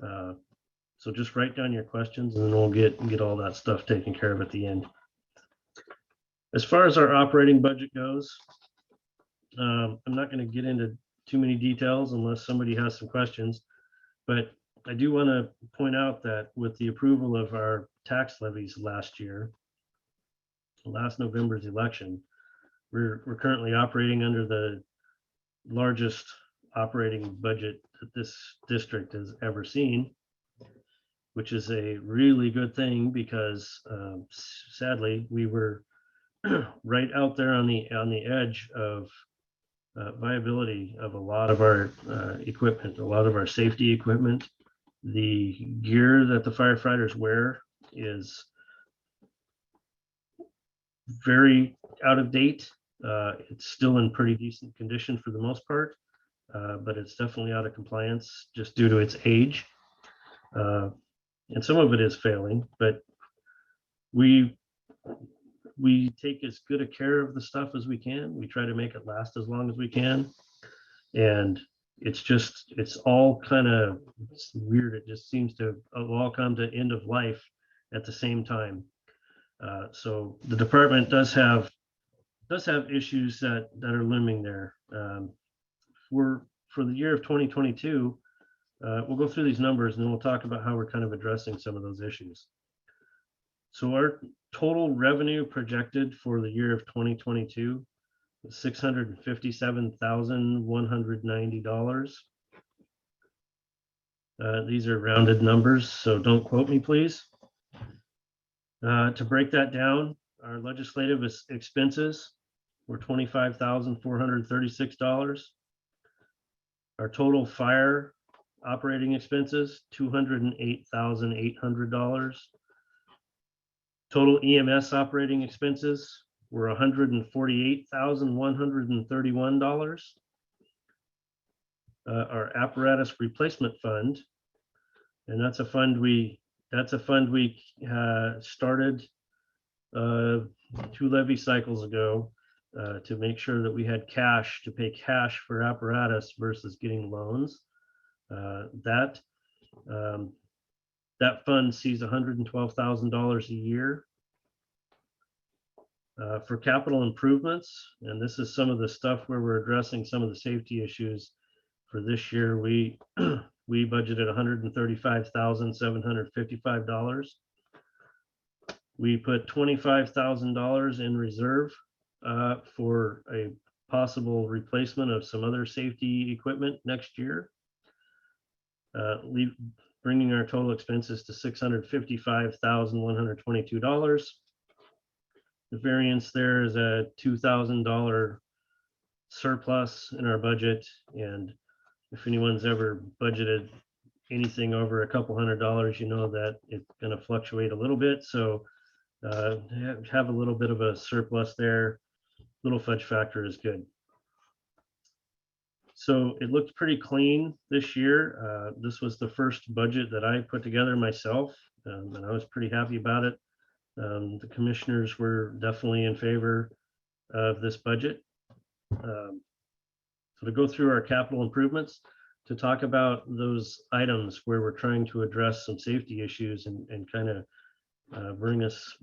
So just write down your questions and then we'll get all that stuff taken care of at the end. As far as our operating budget goes, I'm not going to get into too many details unless somebody has some questions, but I do want to point out that with the approval of our tax levies last November's election, we're currently operating under the largest operating budget that this district has ever seen, which is a really good thing because sadly we were right out there on the edge of viability of a lot of our equipment, a lot of our safety equipment. The gear that the firefighters wear is very out of date. It's still in pretty decent condition for the most part, but it's definitely out of compliance just due to its age. And some of it is failing, but we take as good a care of the stuff as we can. We try to make it last as long as we can. And it's all kind of weird. It just seems to all come to end of life at the same time. So the department does have issues that are looming there. For the year of 2022, we'll go through these numbers and then we'll talk about how we're kind of addressing some of those issues. So our total revenue projected for the year of 2022 is $657,190. These are rounded numbers, so don't quote me, please. To break that down, our legislative expenses were $25,436. Our total fire operating expenses, $208,800. Total EMS operating expenses were $148,131. Our apparatus replacement fund, and that's a fund we started 2 levy cycles ago to make sure that we had cash to pay cash for apparatus versus getting loans. That fund sees $112,000 a year. For capital improvements, and this is some of the stuff where we're addressing some of the safety issues for this year, we budgeted $135,755. We put $25,000 in reserve for a possible replacement of some other safety equipment next year, bringing our total expenses to $655,122. The variance there is a $2,000 surplus in our budget, and if anyone's ever budgeted anything over a couple $100, you know that it's going to fluctuate a little bit. So have a little bit of a surplus there. Little fudge factor is good. So it looked pretty clean this year. This was the first budget that I put together myself, and I was pretty happy about it. The commissioners were definitely in favor of this budget. So to go through our capital improvements, to talk about those items where we're trying to address some safety issues and kind of bring us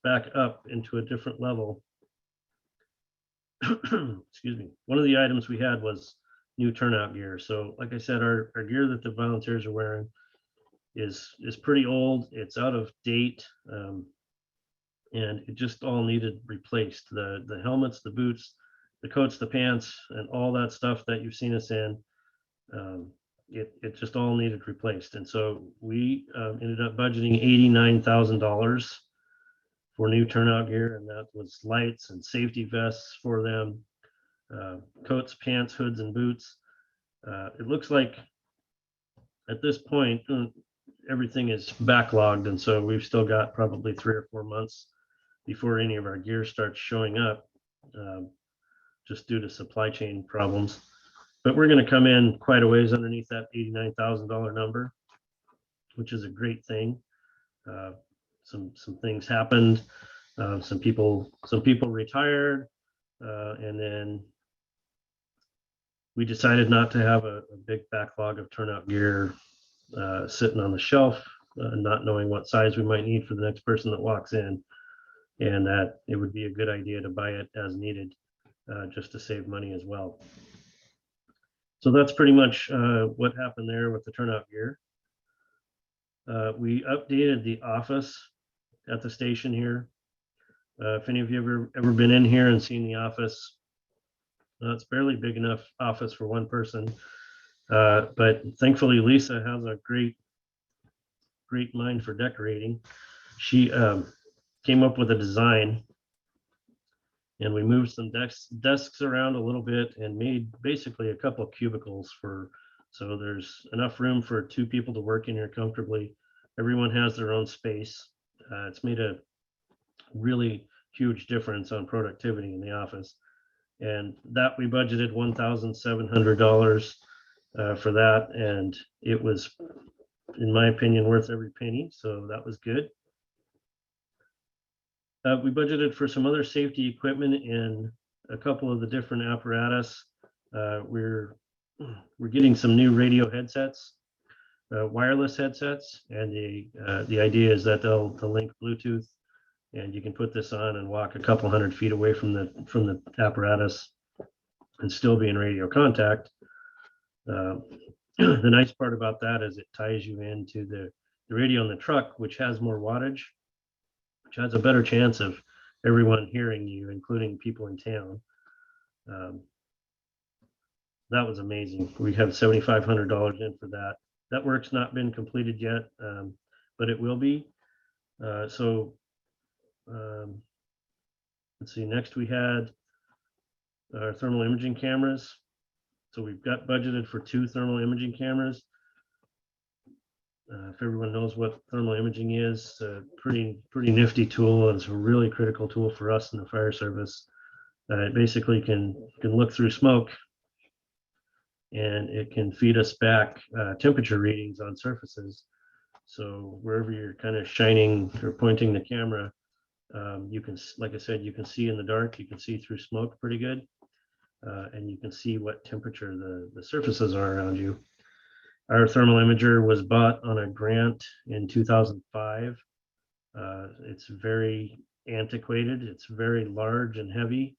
back up into a different level. Excuse me. One of the items we had was new turnout gear. So like I said, our gear that the volunteers are wearing is pretty old. It's out of date. And it just all needed replaced. The helmets, the boots, the coats, the pants, and all that stuff that you've seen us in, it just all needed replaced. And so we ended up budgeting $89,000 for new turnout gear, and that was lights and safety vests for them, coats, pants, hoods, and boots. It looks like at this point, everything is backlogged, and so we've still got probably 3 or 4 months before any of our gear starts showing up, just due to supply chain problems. But we're going to come in quite a ways underneath that $89,000 number, which is a great thing. some things happened. Some people retired, and then we decided not to have a big backlog of turnout gear sitting on the shelf, not knowing what size we might need for the next person that walks in, and that it would be a good idea to buy it as needed, just to save money as well. So that's pretty much what happened there with the turnout gear. We updated the office at the station here. If any of you ever been in here and seen the office, it's barely big enough office for one person. But thankfully, Lisa has a great mind for decorating. She came up with a design, and we moved some desks around a little bit and made basically a couple of cubicles so there's enough room for 2 people to work in here comfortably. Everyone has their own space. It's made a really huge difference on productivity in the office, and that we budgeted $1,700 for that, and it was, in my opinion, worth every penny. So that was good. We budgeted for some other safety equipment in a couple of the different apparatus. We're getting some new radio headsets, wireless headsets, and the idea is that they'll link Bluetooth, and you can put this on and walk a couple 100 feet away from the apparatus and still be in radio contact. The nice part about that is it ties you into the radio in the truck, which has more wattage, which has a better chance of everyone hearing you, including people in town. That was amazing. We have $7,500 in for that. That work's not been completed yet, but it will be. Let's see, next we had our thermal imaging cameras. So we've got budgeted for 2 thermal imaging cameras. If everyone knows what thermal imaging is, pretty nifty tool, and it's a really critical tool for us in the fire service. It basically can look through smoke, and it can feed us back temperature readings on surfaces. So wherever you're kind of shining or pointing the camera, you can, like I said, you can see in the dark, you can see through smoke pretty good, and you can see what temperature the surfaces are around you. Our thermal imager was bought on a grant in 2005. It's very antiquated. It's very large and heavy.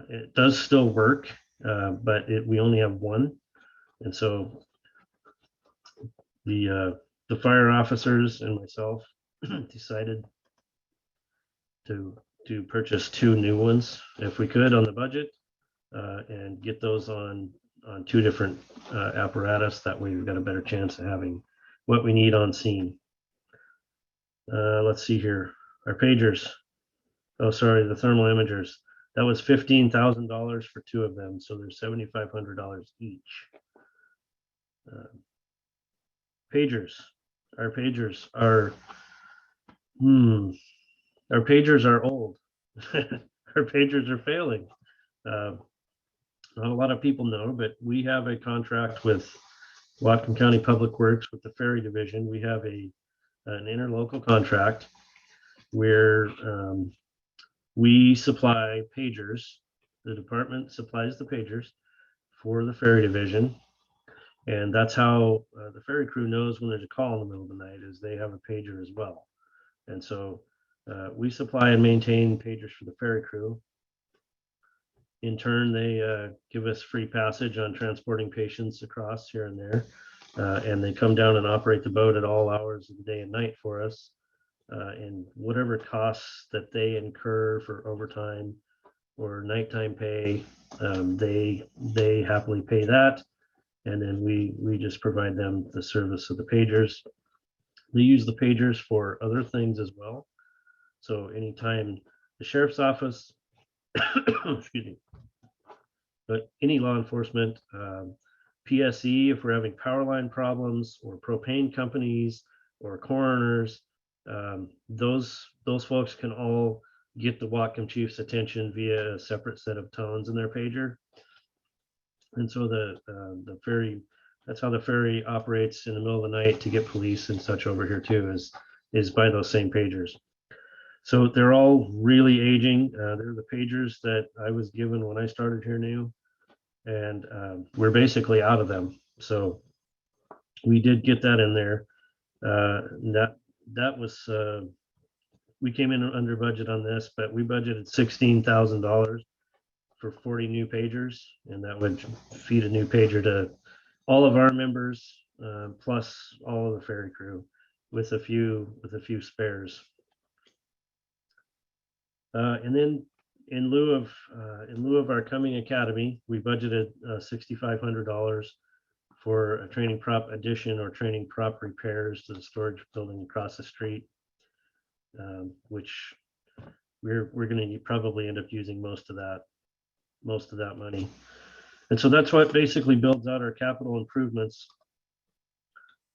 It does still work, but we only have one. And so the fire officers and myself decided to purchase 2 new ones if we could on the budget, and get those on 2 different apparatus. That way we've got a better chance of having what we need on scene. Let's see here, our pagers. Oh, sorry, the thermal imagers. That was $15,000 for 2 of them. So there's $7,500 each. Pagers. Our pagers are old. Our pagers are failing. Not a lot of people know, but we have a contract with Whatcom County Public Works with the Ferry Division. We have an interlocal contract where we supply pagers. The department supplies the pagers for the Ferry Division, and that's how the ferry crew knows when there's a call in the middle of the night, is they have a pager as well. And so we supply and maintain pagers for the ferry crew. In turn, they give us free passage on transporting patients across here and there, and they come down and operate the boat at all hours of the day and night for us. And whatever costs that they incur for overtime or nighttime pay, they happily pay that, and then we just provide them the service of the pagers. They use the pagers for other things as well. So anytime the sheriff's office, excuse me, but any law enforcement, PSE, if we're having power line problems, or propane companies or coroners, those folks can all get the Whatcom chief's attention via a separate set of tones in their pager. And so the ferry, that's how the ferry operates in the middle of the night to get police and such over here too, is is by those same pagers. So they're all really aging. They're the pagers that I was given when I started here new, and we're basically out of them. So we did get that in there. That was we came in under budget on this, but we budgeted $16,000 for 40 new pagers, and that would feed a new pager to all of our members, plus all of the ferry crew, with a few spares. And then in lieu of our coming academy, we budgeted $6,500 for a training prop addition or training prop repairs to the storage building across the street, which we're going to probably end up using most of that money. And so that's what basically builds out our capital improvements.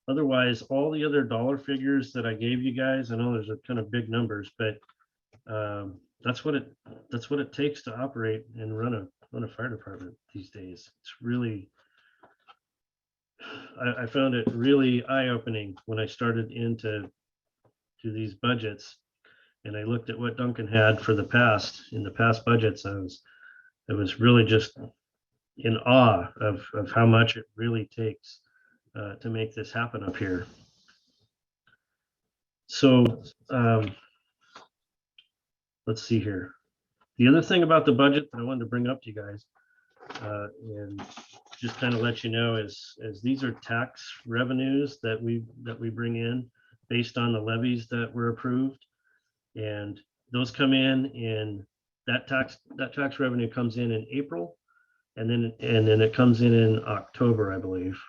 Otherwise, all the other dollar figures that I gave you guys, I know there's a kind of big numbers, but that's what it takes to operate and run a fire department these days. It's really, I found it really eye-opening when I started into these budgets, and I looked at what Duncan had for the past budgets. I was really just in awe of how much it really takes to make this happen up here. So let's see here. The other thing about the budget that I wanted to bring up to you guys and just kind of let you know is these are tax revenues that we bring in based on the levies that were approved, and those come in that tax revenue comes in April, and then it comes in October, I believe.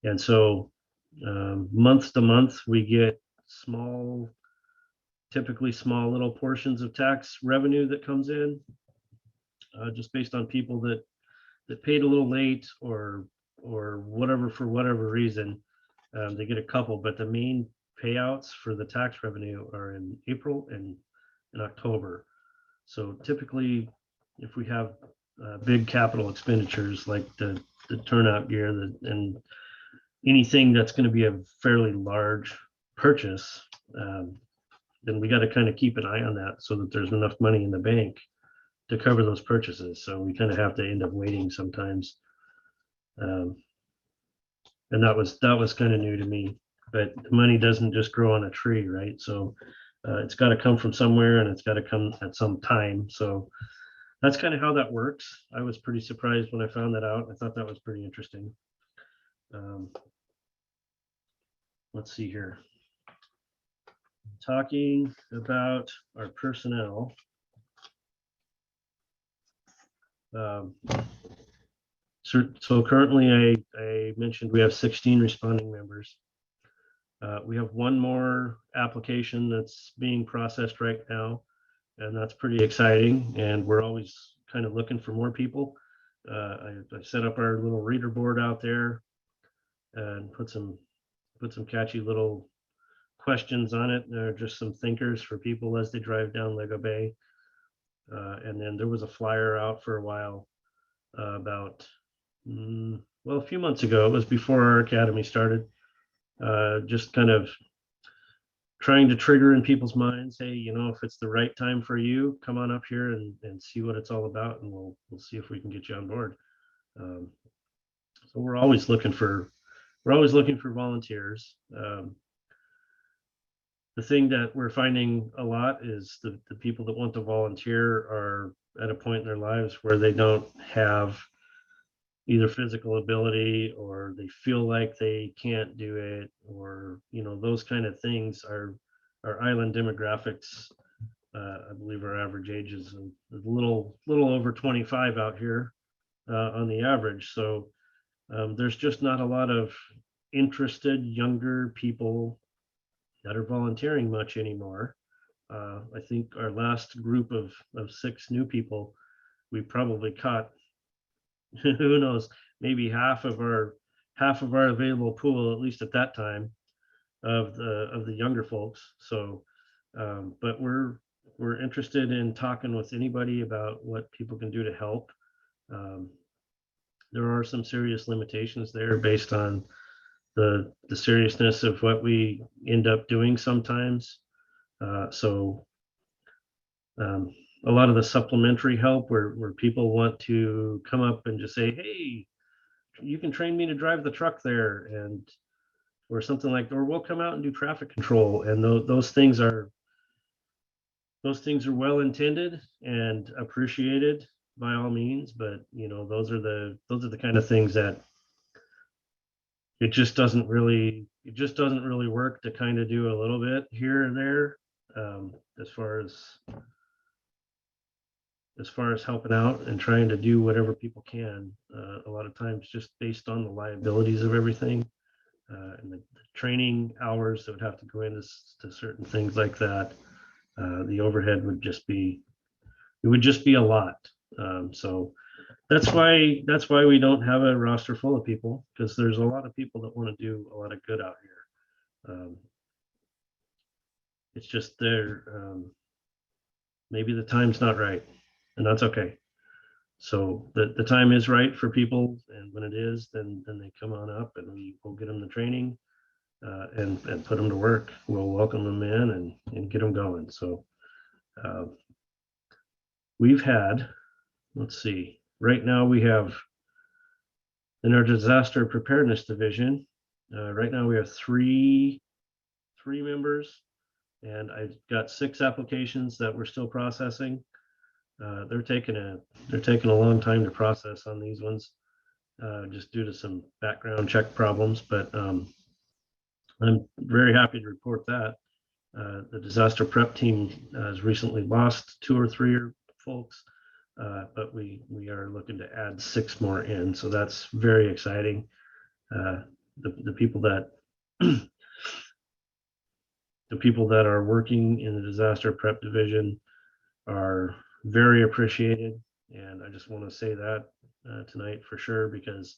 And so month to month we get typically small little portions of tax revenue that comes in, just based on people that paid a little late or whatever, for whatever reason. They get a couple, but the main payouts for the tax revenue are in April and in October. So typically, if we have big capital expenditures like the turnout gear and anything that's going to be a fairly large purchase, then we got to kind of keep an eye on that so that there's enough money in the bank to cover those purchases. So we kind of have to end up waiting sometimes. And that was kind of new to me, but money doesn't just grow on a tree, right? So it's got to come from somewhere, and it's got to come at some time. So that's kind of how that works. I was pretty surprised when I found that out. I thought that was pretty interesting. Let's see here. Talking about our personnel. So currently I mentioned we have 16 responding members. We have one more application that's being processed right now, and that's pretty exciting. And we're always kind of looking for more people. I set up our little reader board out there and put some catchy little questions on it. There are just some thinkers for people as they drive down Lego Bay. And then there was a flyer out for a while about, well, a few months ago. It was before our academy started. Just kind of trying to trigger in people's minds, hey, if it's the right time for you, come on up here and see what it's all about, and we'll see if we can get you on board. So we're always looking for volunteers. The thing that we're finding a lot is the people that want to volunteer are at a point in their lives where they don't have either physical ability, or they feel like they can't do it, or those kind of things. Our island demographics, I believe our average age is a little over 25 out here on the average. So there's just not a lot of interested younger people that are volunteering much anymore. I think our last group of 6 new people, we probably caught, who knows, maybe half of our available pool, at least at that time, of the younger folks. So but we're interested in talking with anybody about what people can do to help. There are some serious limitations there based on the seriousness of what we end up doing sometimes. So a lot of the supplementary help where people want to come up and just say, hey, you can train me to drive the truck there, and or something like, or we'll come out and do traffic control. And those things are well intended and appreciated by all means, but you know, those are the kind of things that it just doesn't really work to kind of do a little bit here and there, as far as helping out and trying to do whatever people can, a lot of times just based on the liabilities of everything, and the training hours that would have to go into to certain things like that. The overhead would just be a lot. So that's why we don't have a roster full of people, because there's a lot of people that want to do a lot of good out here. It's just maybe the time's not right, and that's okay. So the time is right for people, and when it is, then they come on up, and we will get them the training, and put them to work. We'll welcome them in and get them going. So we've had, let's see, right now we have in our disaster preparedness division, right now we have three members, and I've got 6 applications that we're still processing. They're taking a long time to process on these ones, just due to some background check problems. But I'm very happy to report that the disaster prep team has recently lost 2 or 3 folks, but we are looking to add 6 more in, so that's very exciting. The people that the people that are working in the disaster prep division are very appreciated, and I just want to say that tonight for sure, because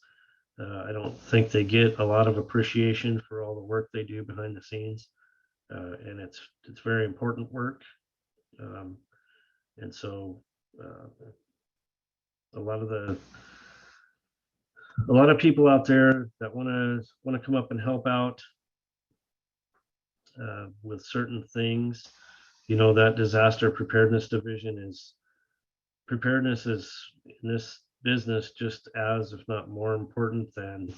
I don't think they get a lot of appreciation for all the work they do behind the scenes, and it's very important work, and so a lot of people out there that want to come up and help out with certain things. You know, that disaster preparedness division preparedness is in this business just as, if not more important than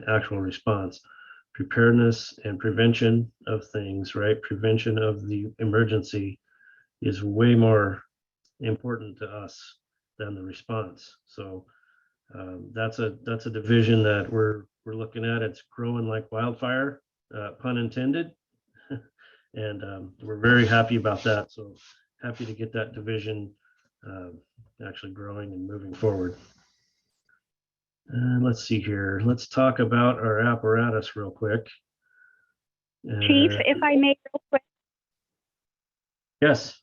actual response. Preparedness and prevention of things, right? Prevention of the emergency is way more important to us than the response. So that's a division that we're looking at. It's growing like wildfire, pun intended, and we're very happy about that. So happy to get that division actually growing and moving forward. And let's see here. Let's talk about our apparatus real quick. Chief, if I may, real quick. Yes.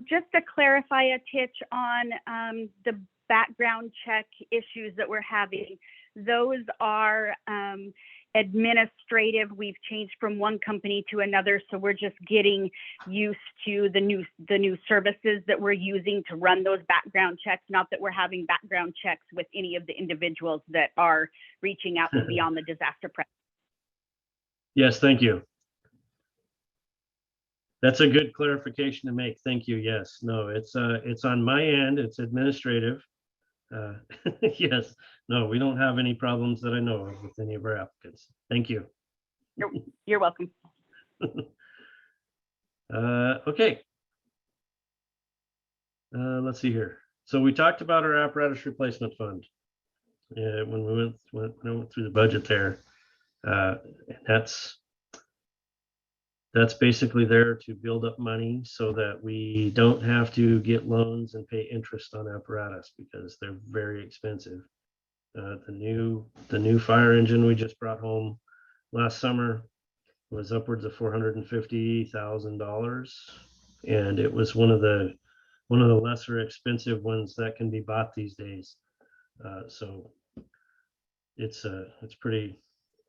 Just to clarify a titch on the background check issues that we're having. Those are administrative. We've changed from one company to another, so we're just getting used to the new services that we're using to run those background checks. Not that we're having background checks with any of the individuals that are reaching out to be on the disaster prep. Yes, thank you. That's a good clarification to make. Thank you. Yes, no, it's on my end. It's administrative. Yes, no, we don't have any problems that I know of with any of our applicants. Thank you. You're welcome. Okay. Let's see here. So we talked about our apparatus replacement fund when we went through the budget there. That's basically there to build up money so that we don't have to get loans and pay interest on apparatus, because they're very expensive. The new fire engine we just brought home last summer was upwards of $450,000, and it was one of the lesser expensive ones that can be bought these days. So it's pretty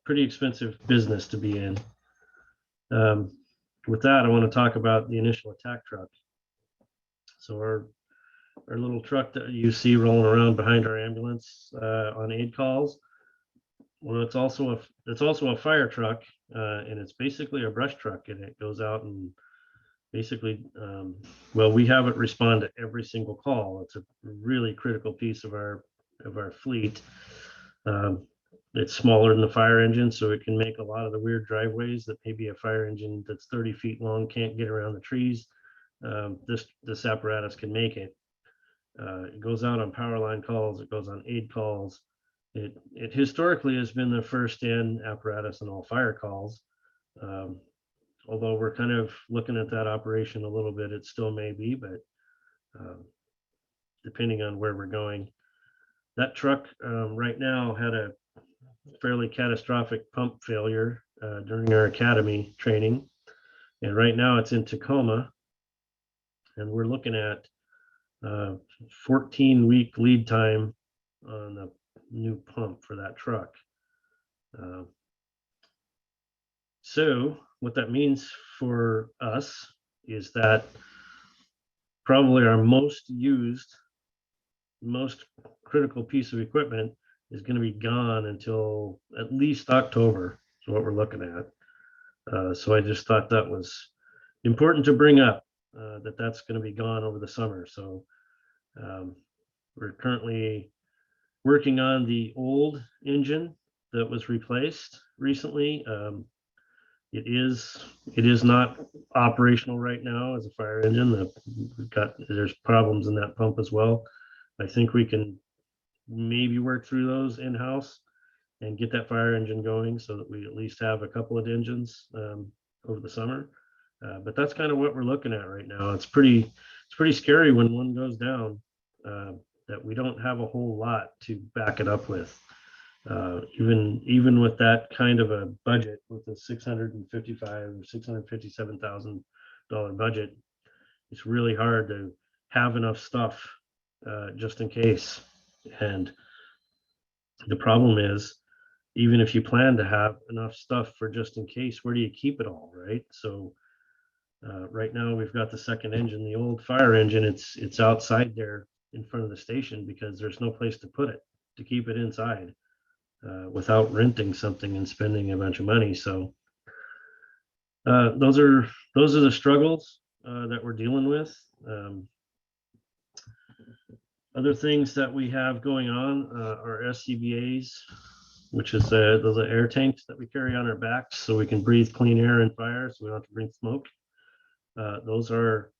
expensive business to be in. With that, I want to talk about the initial attack truck. So our little truck that you see rolling around behind our ambulance on aid calls, Well, it's also a fire truck, and it's basically a brush truck, and it goes out and basically, well, we have it respond to every single call. It's a really critical piece of our fleet. Um, it's smaller than the fire engine, so it can make a lot of the weird driveways that maybe a fire engine that's 30 feet long can't get around the trees. This apparatus can make it. It goes out on power line calls. It goes on aid calls. It historically has been the first in apparatus in all fire calls. Although we're kind of looking at that operation a little bit, it still may be, but depending on where we're going. That truck right now had a fairly catastrophic pump failure during our academy training. And right now it's in Tacoma. And we're looking at 14-week lead time on a new pump for that truck. So what that means for us is that probably our most used, most critical piece of equipment is going to be gone until at least October is what we're looking at. So I just thought that was important to bring up, that that's going to be gone over the summer. So we're currently working on the old engine that was replaced recently. It is not operational right now as a fire engine. There's problems in that pump as well. I think we can maybe work through those in-house and get that fire engine going so that we at least have a couple of engines over the summer. But that's kind of what we're looking at right now. It's pretty scary when one goes down, that we don't have a whole lot to back it up with. Even with that kind of a budget, with a $655,000 or $657,000 budget, it's really hard to have enough stuff just in case. And the problem is, even if you plan to have enough stuff for just in case, where do you keep it all, right? So right now we've got the second engine, the old fire engine. It's outside there in front of the station because there's no place to put it, to keep it inside without renting something and spending a bunch of money. So those are the struggles that we're dealing with. Other things that we have going on are SCBAs, which is those are air tanks that we carry on our backs so we can breathe clean air and fire, so we don't have to breathe smoke. Those are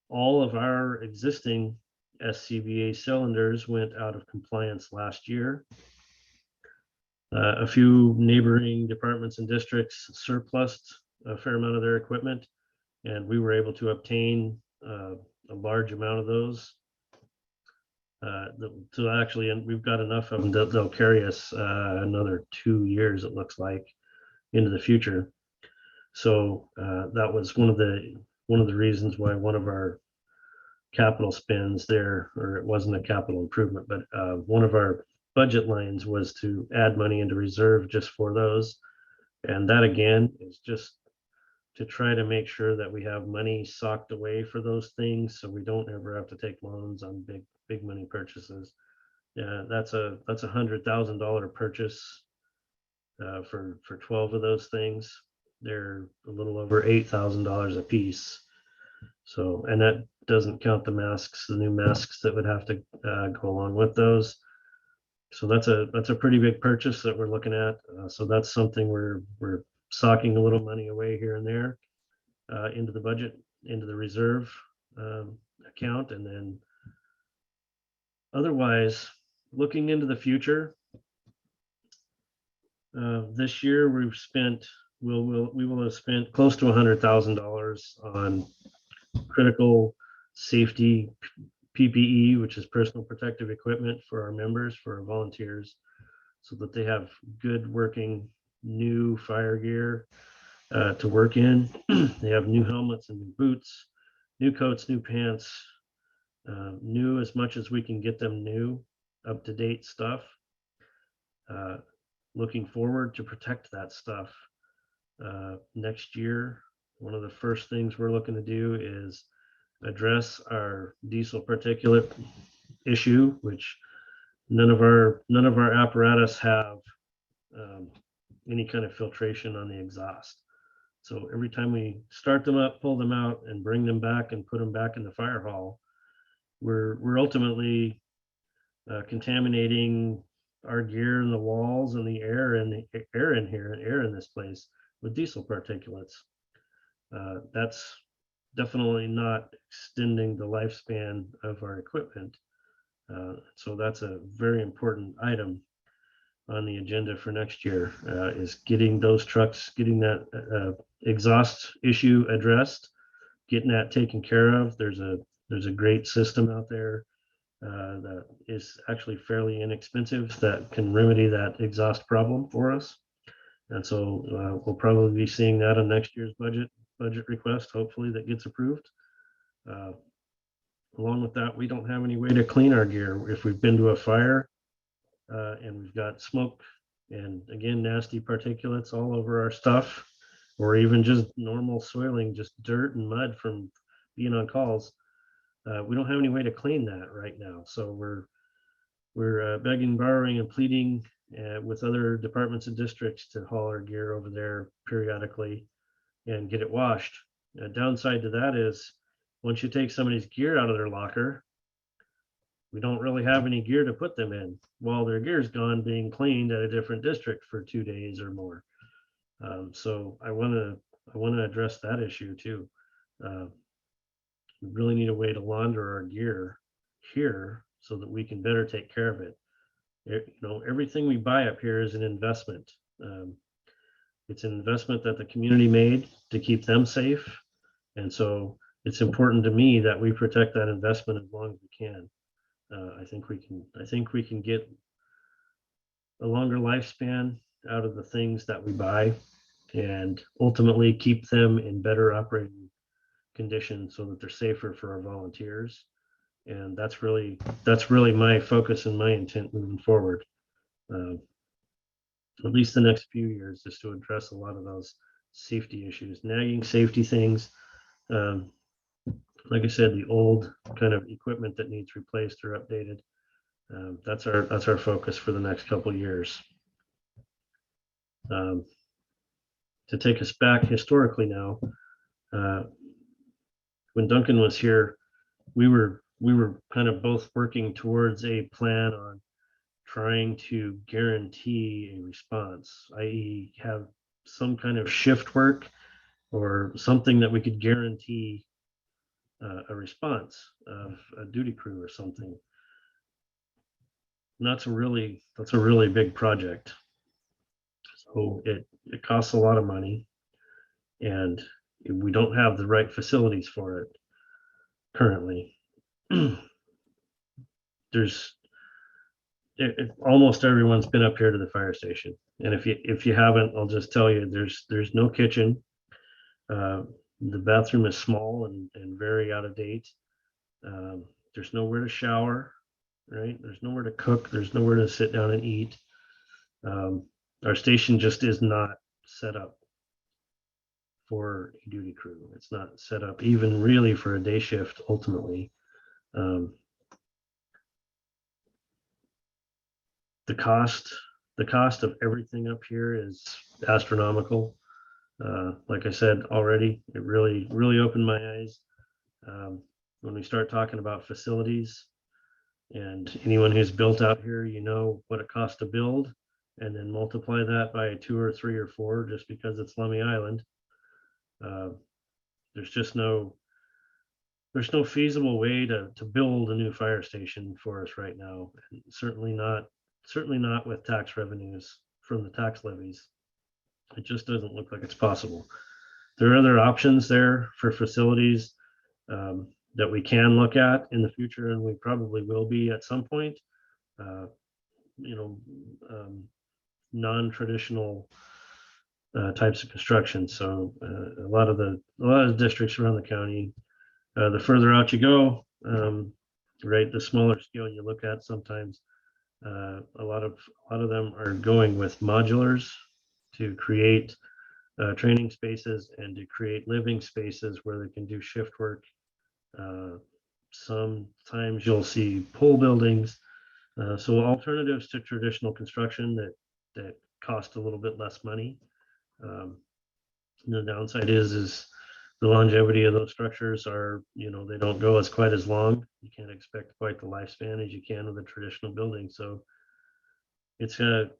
all of our existing SCBA cylinders went out of compliance last year. A few neighboring departments and districts surplused a fair amount of their equipment, and we were able to obtain a large amount of those. So actually, and we've got enough of them that they'll carry us another 2 years, it looks like, into the future. So that was one of the reasons why one of our capital spends there, or it wasn't a capital improvement, but one of our budget lines was to add money into reserve just for those. And that again is just to try to make sure that we have money socked away for those things, so we don't ever have to take loans on big money purchases. Yeah, that's a $100,000 purchase for 12 of those things. They're a little over $8,000 a piece. So, and that doesn't count the masks, the new masks that would have to go along with those. So that's a pretty big purchase that we're looking at. So that's something we're socking a little money away here and there into the budget, into the reserve account. And then otherwise, looking into the future, this year we will have spent close to $100,000 on critical safety PPE, which is personal protective equipment for our members, for our volunteers, so that they have good working new fire gear to work in. They have new helmets and new boots, new coats, new pants, new as much as we can get them new, up-to-date stuff. Looking forward to protect that stuff. Next year, one of the first things we're looking to do is address our diesel particulate issue, which none of our apparatus have any kind of filtration on the exhaust. So every time we start them up, pull them out, and bring them back and put them back in the fire hall, we're ultimately contaminating our gear and the walls and the air and the air in here and air in this place with diesel particulates. That's definitely not extending the lifespan of our equipment. So that's a very important item on the agenda for next year, is getting those trucks, getting that exhaust issue addressed, getting that taken care of. There's a great system out there that is actually fairly inexpensive that can remedy that exhaust problem for us. And so we'll probably be seeing that on next year's budget request, hopefully that gets approved. Along with that, we don't have any way to clean our gear. If we've been to a fire and we've got smoke and again, nasty particulates all over our stuff, or even just normal soiling, just dirt and mud from being on calls, we don't have any way to clean that right now. So we're begging, borrowing, and pleading with other departments and districts to haul our gear over there periodically and get it washed. A downside to that is once you take somebody's gear out of their locker, we don't really have any gear to put them in while their gear's gone being cleaned at a different district for 2 days or more. So I want to address that issue too. We really need a way to launder our gear here so that we can better take care of it. Everything we buy up here is an investment. It's an investment that the community made to keep them safe. And so it's important to me that we protect that investment as long as we can. I think we can get a longer lifespan out of the things that we buy and ultimately keep them in better operating conditions so that they're safer for our volunteers. And that's really my focus and my intent moving forward. At least the next few years, is to address a lot of those safety issues, nagging safety things. Like I said, the old kind of equipment that needs replaced or updated. That's our focus for the next couple of years. To take us back historically now, when Duncan was here, we were kind of both working towards a plan on trying to guarantee a response, i.e. have some kind of shift work or something that we could guarantee a response of a duty crew or something. And that's a really big project. So it costs a lot of money and we don't have the right facilities for it currently. Almost everyone's been up here to the fire station, and if you haven't, I'll just tell you there's no kitchen. The bathroom is small and very out of date. There's nowhere to shower, right? There's nowhere to cook. There's nowhere to sit down and eat. Our station just is not set up for a duty crew. It's not set up even really for a day shift ultimately. The cost of everything up here is astronomical. Like I said already, it really opened my eyes when we start talking about facilities. And anyone who's built out here, you know what it costs to build, and then multiply that by a 2 or 3 or 4 just because it's Lummi Island. There's no feasible way to build a new fire station for us right now, and certainly not with tax revenues from the tax levies. It just doesn't look like it's possible. There are other options there for facilities that we can look at in the future, and we probably will be at some point. Non-traditional types of construction. So a lot of the districts around the county, the further out you go, right, the smaller scale you look at, sometimes a lot of them are going with modulars to create training spaces and to create living spaces where they can do shift work. Sometimes you'll see pole buildings. So alternatives to traditional construction that cost a little bit less money. The downside is the longevity of those structures are, they don't go as quite as long. You can't expect quite the lifespan as you can with a traditional building. So it's an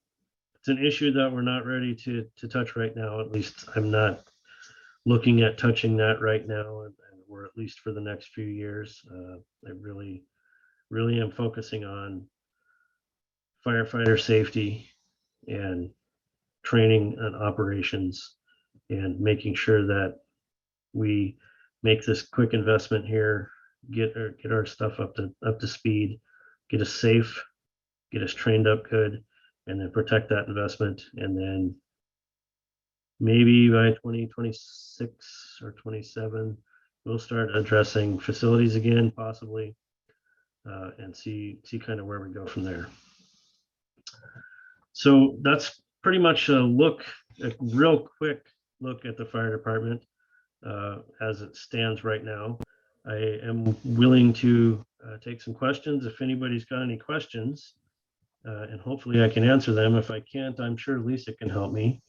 issue that we're not ready to touch right now. At least I'm not looking at touching that right now, or at least for the next few years. I really am focusing on firefighter safety and training and operations, and making sure that we make this quick investment here, get our stuff up to speed, get us safe, get us trained up good, and then protect that investment. And then maybe by 2026 or 27, we'll start addressing facilities again, possibly, and see kind of where we go from there. So that's pretty much a real quick look at the fire department as it stands right now. I am willing to take some questions if anybody's got any questions, and hopefully I can answer them. If I can't, I'm sure Lisa can help me.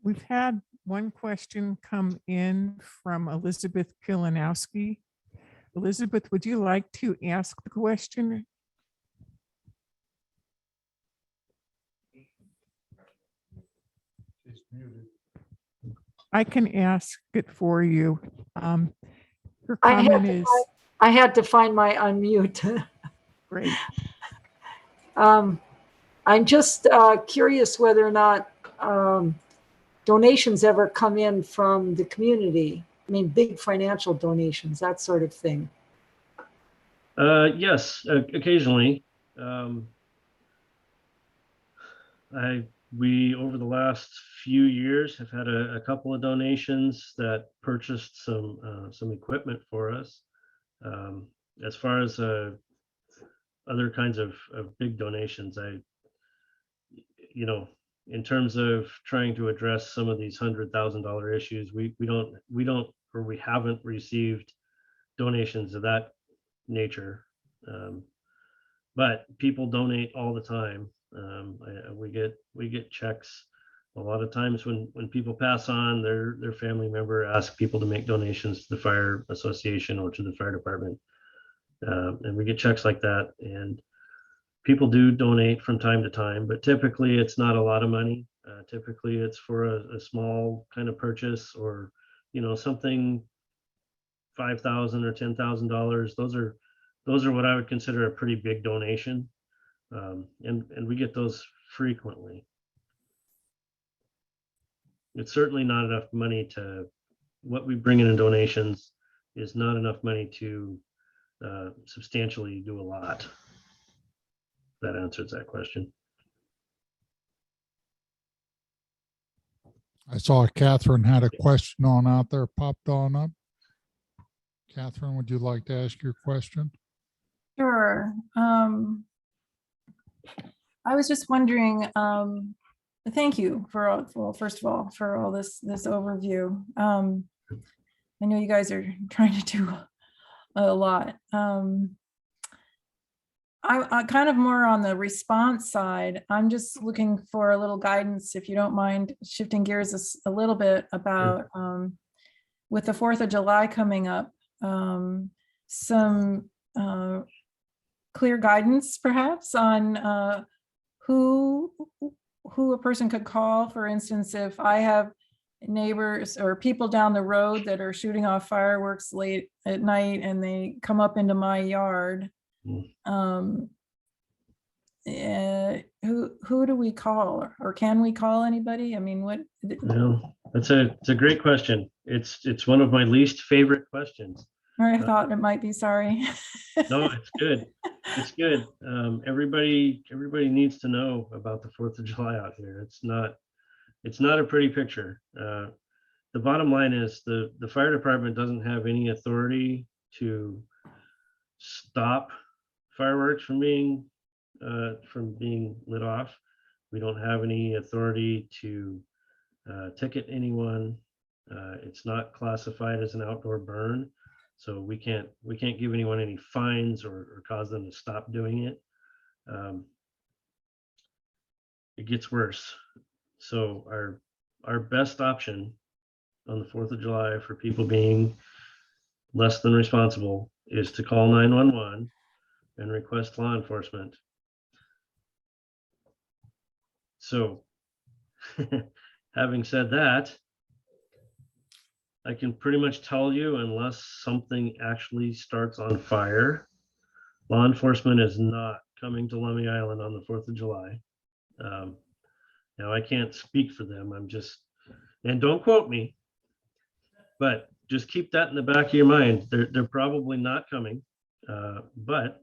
We've had one question come in from Elizabeth Kilinowski. Elizabeth, would you like to ask the question? I can ask it for you. Her comment is I had to find my unmute. great. I'm just curious whether or not donations ever come in from the community. I mean, big financial donations, that sort of thing. Yes, occasionally. We over the last few years have had a couple of donations that purchased some equipment for us. As far as other kinds of big donations, in terms of trying to address some of these $100,000 issues, we haven't received donations of that nature. But people donate all the time. We get checks a lot of times when people pass on, their family member asks people to make donations to the fire association or to the fire department, and we get checks like that. And people do donate from time to time, but typically it's not a lot of money. Typically it's for a small kind of purchase, or something $5,000 or $10,000. Those are what I would consider a pretty big donation. And we get those frequently. It's certainly not enough money what we bring in donations is not enough money to substantially do a lot. That answers that question. I saw Catherine had a question out there, popped on up. Catherine, would you like to ask your question? Sure. I was just wondering, thank you first of all, for all this overview. I know you guys are trying to do a lot. I kind of more on the response side. I'm just looking for a little guidance, if you don't mind shifting gears a little bit about with the 4th of July coming up, some clear guidance perhaps on who a person could call. For instance, if I have neighbors or people down the road that are shooting off fireworks late at night and they come up into my yard, who do we call, or can we call anybody? I mean, what? Well, it's a great question. It's one of my least favorite questions. I thought it might be, sorry. No, it's good. It's good. Everybody needs to know about the 4th of July out here. It's not a pretty picture. The bottom line is the fire department doesn't have any authority to stop fireworks from being lit off. We don't have any authority to ticket anyone. It's not classified as an outdoor burn, so we can't give anyone any fines or cause them to stop doing it. it gets worse. So our best option on the 4th of July for people being less than responsible is to call 911 and request law enforcement. So having said that, I can pretty much tell you, unless something actually starts on fire, law enforcement is not coming to Lummi Island on the 4th of July. Now I can't speak for them. I'm just, and don't quote me, but just keep that in the back of your mind. They're probably not coming. But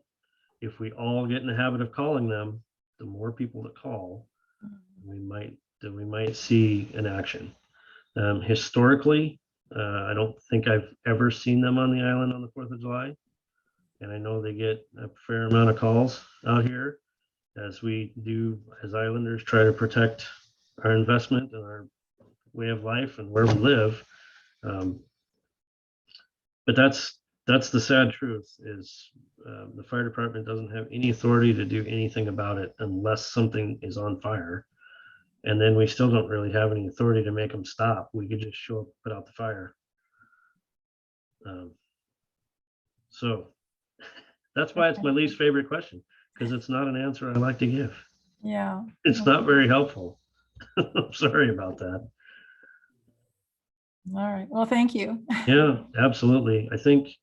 if we all get in the habit of calling them, the more people that call, we might see an action. Historically, I don't think I've ever seen them on the island on the 4th of July. And I know they get a fair amount of calls out here, as we do as islanders try to protect our investment and our way of life and where we live. But that's the sad truth is the fire department doesn't have any authority to do anything about it unless something is on fire. And then we still don't really have any authority to make them stop. We could just show up, put out the fire. So that's why it's my least favorite question, because it's not an answer I like to give. Yeah. It's not very helpful. I'm sorry about that. All right. Well, thank you. Yeah, absolutely. I think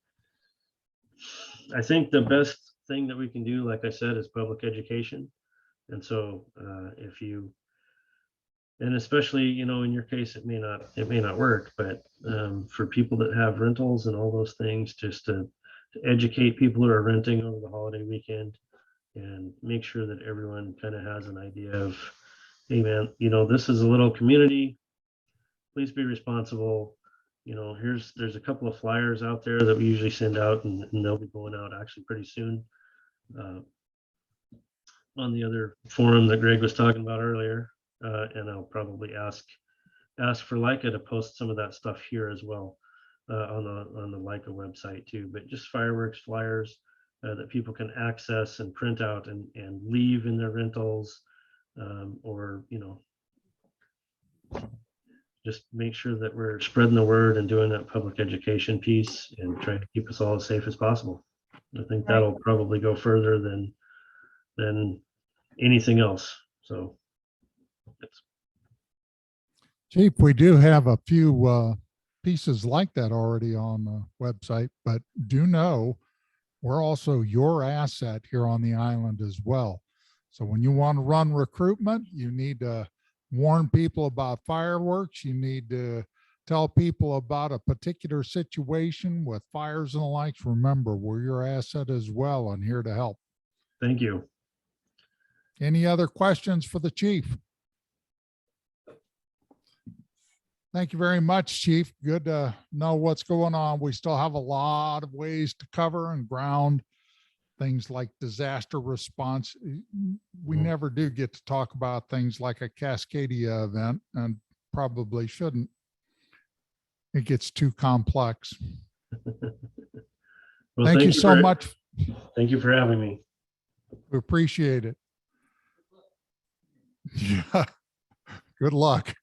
the best thing that we can do, like I said, is public education. And so if you, and especially, you know, in your case, it may not work, but for people that have rentals and all those things, just to educate people who are renting over the holiday weekend and make sure that everyone kind of has an idea of, hey man, you know, this is a little community. Please be responsible. You know, there's a couple of flyers out there that we usually send out, and they'll be going out actually pretty soon. On the other forum that Greg was talking about earlier, and I'll probably ask for Leica to post some of that stuff here as well on the Leica website too. But just fireworks flyers that people can access and print out and leave in their rentals, or you know, just make sure that we're spreading the word and doing that public education piece and trying to keep us all as safe as possible. I think that'll probably go further than anything else. So Chief, we do have a few pieces like that already on the website, but do know we're also your asset here on the island as well. So when you want to run recruitment, you need to warn people about fireworks. You need to tell people about a particular situation with fires and the likes. Remember, we're your asset as well and here to help. thank you. Any other questions for the chief? Thank you very much, Chief. Good to know what's going on. We still have a lot of ways to cover and ground things like disaster response. We never do get to talk about things like a Cascadia event, and probably shouldn't. It gets too complex. Well, Thank you so much. Thank you for having me. We appreciate it. Yeah. Good luck.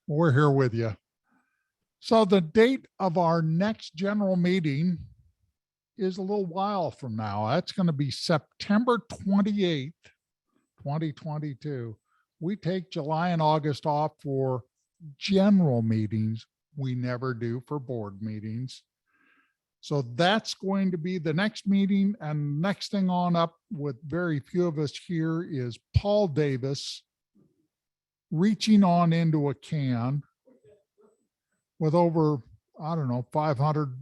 We're here with you. So the date of our next general meeting is a little while from now. That's going to be September 28th, 2022. We take July and August off for general meetings. We never do for board meetings. So that's going to be the next meeting. And next thing on up, with very few of us here, is Paul Davis reaching on into a can with over, I don't know, 500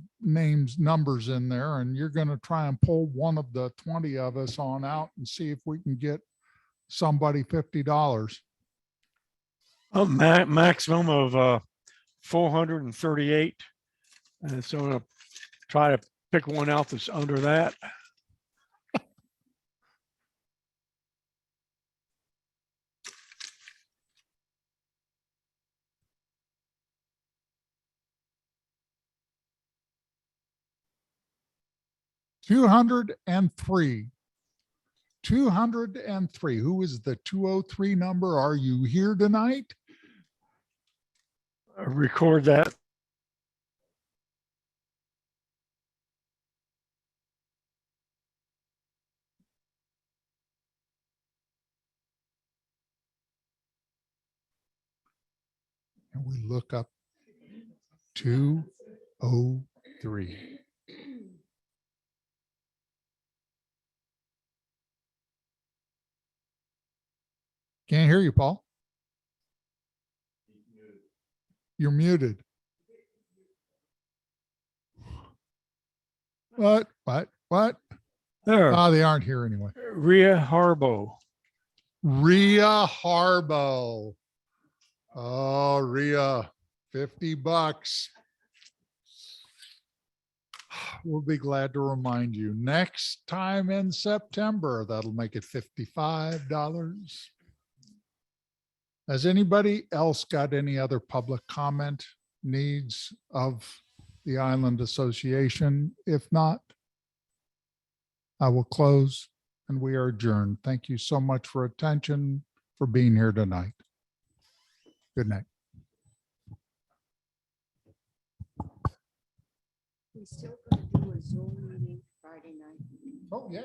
numbers in there. And you're going to try and pull one of the 20 of us on out and see if we can get somebody $50. A maximum of 438. And so I'm going to try to pick one out that's under that. $203. 203. Who is the 203 number? Are you here tonight? Record that. And we look up 203. Can't hear you, Paul. You're muted. What? There, Oh, they aren't here anyway. Rhea Harbo. Rhea Harbo. Oh, Rhea, $50. We'll be glad to remind you next time in September, that'll make it $55. Has anybody else got any other public comment needs of the Island Association? If not, I will close and we are adjourned. Thank you so much for attention, for being here tonight. Good night. We still gonna do a Zoom meeting Friday night? Oh, yeah.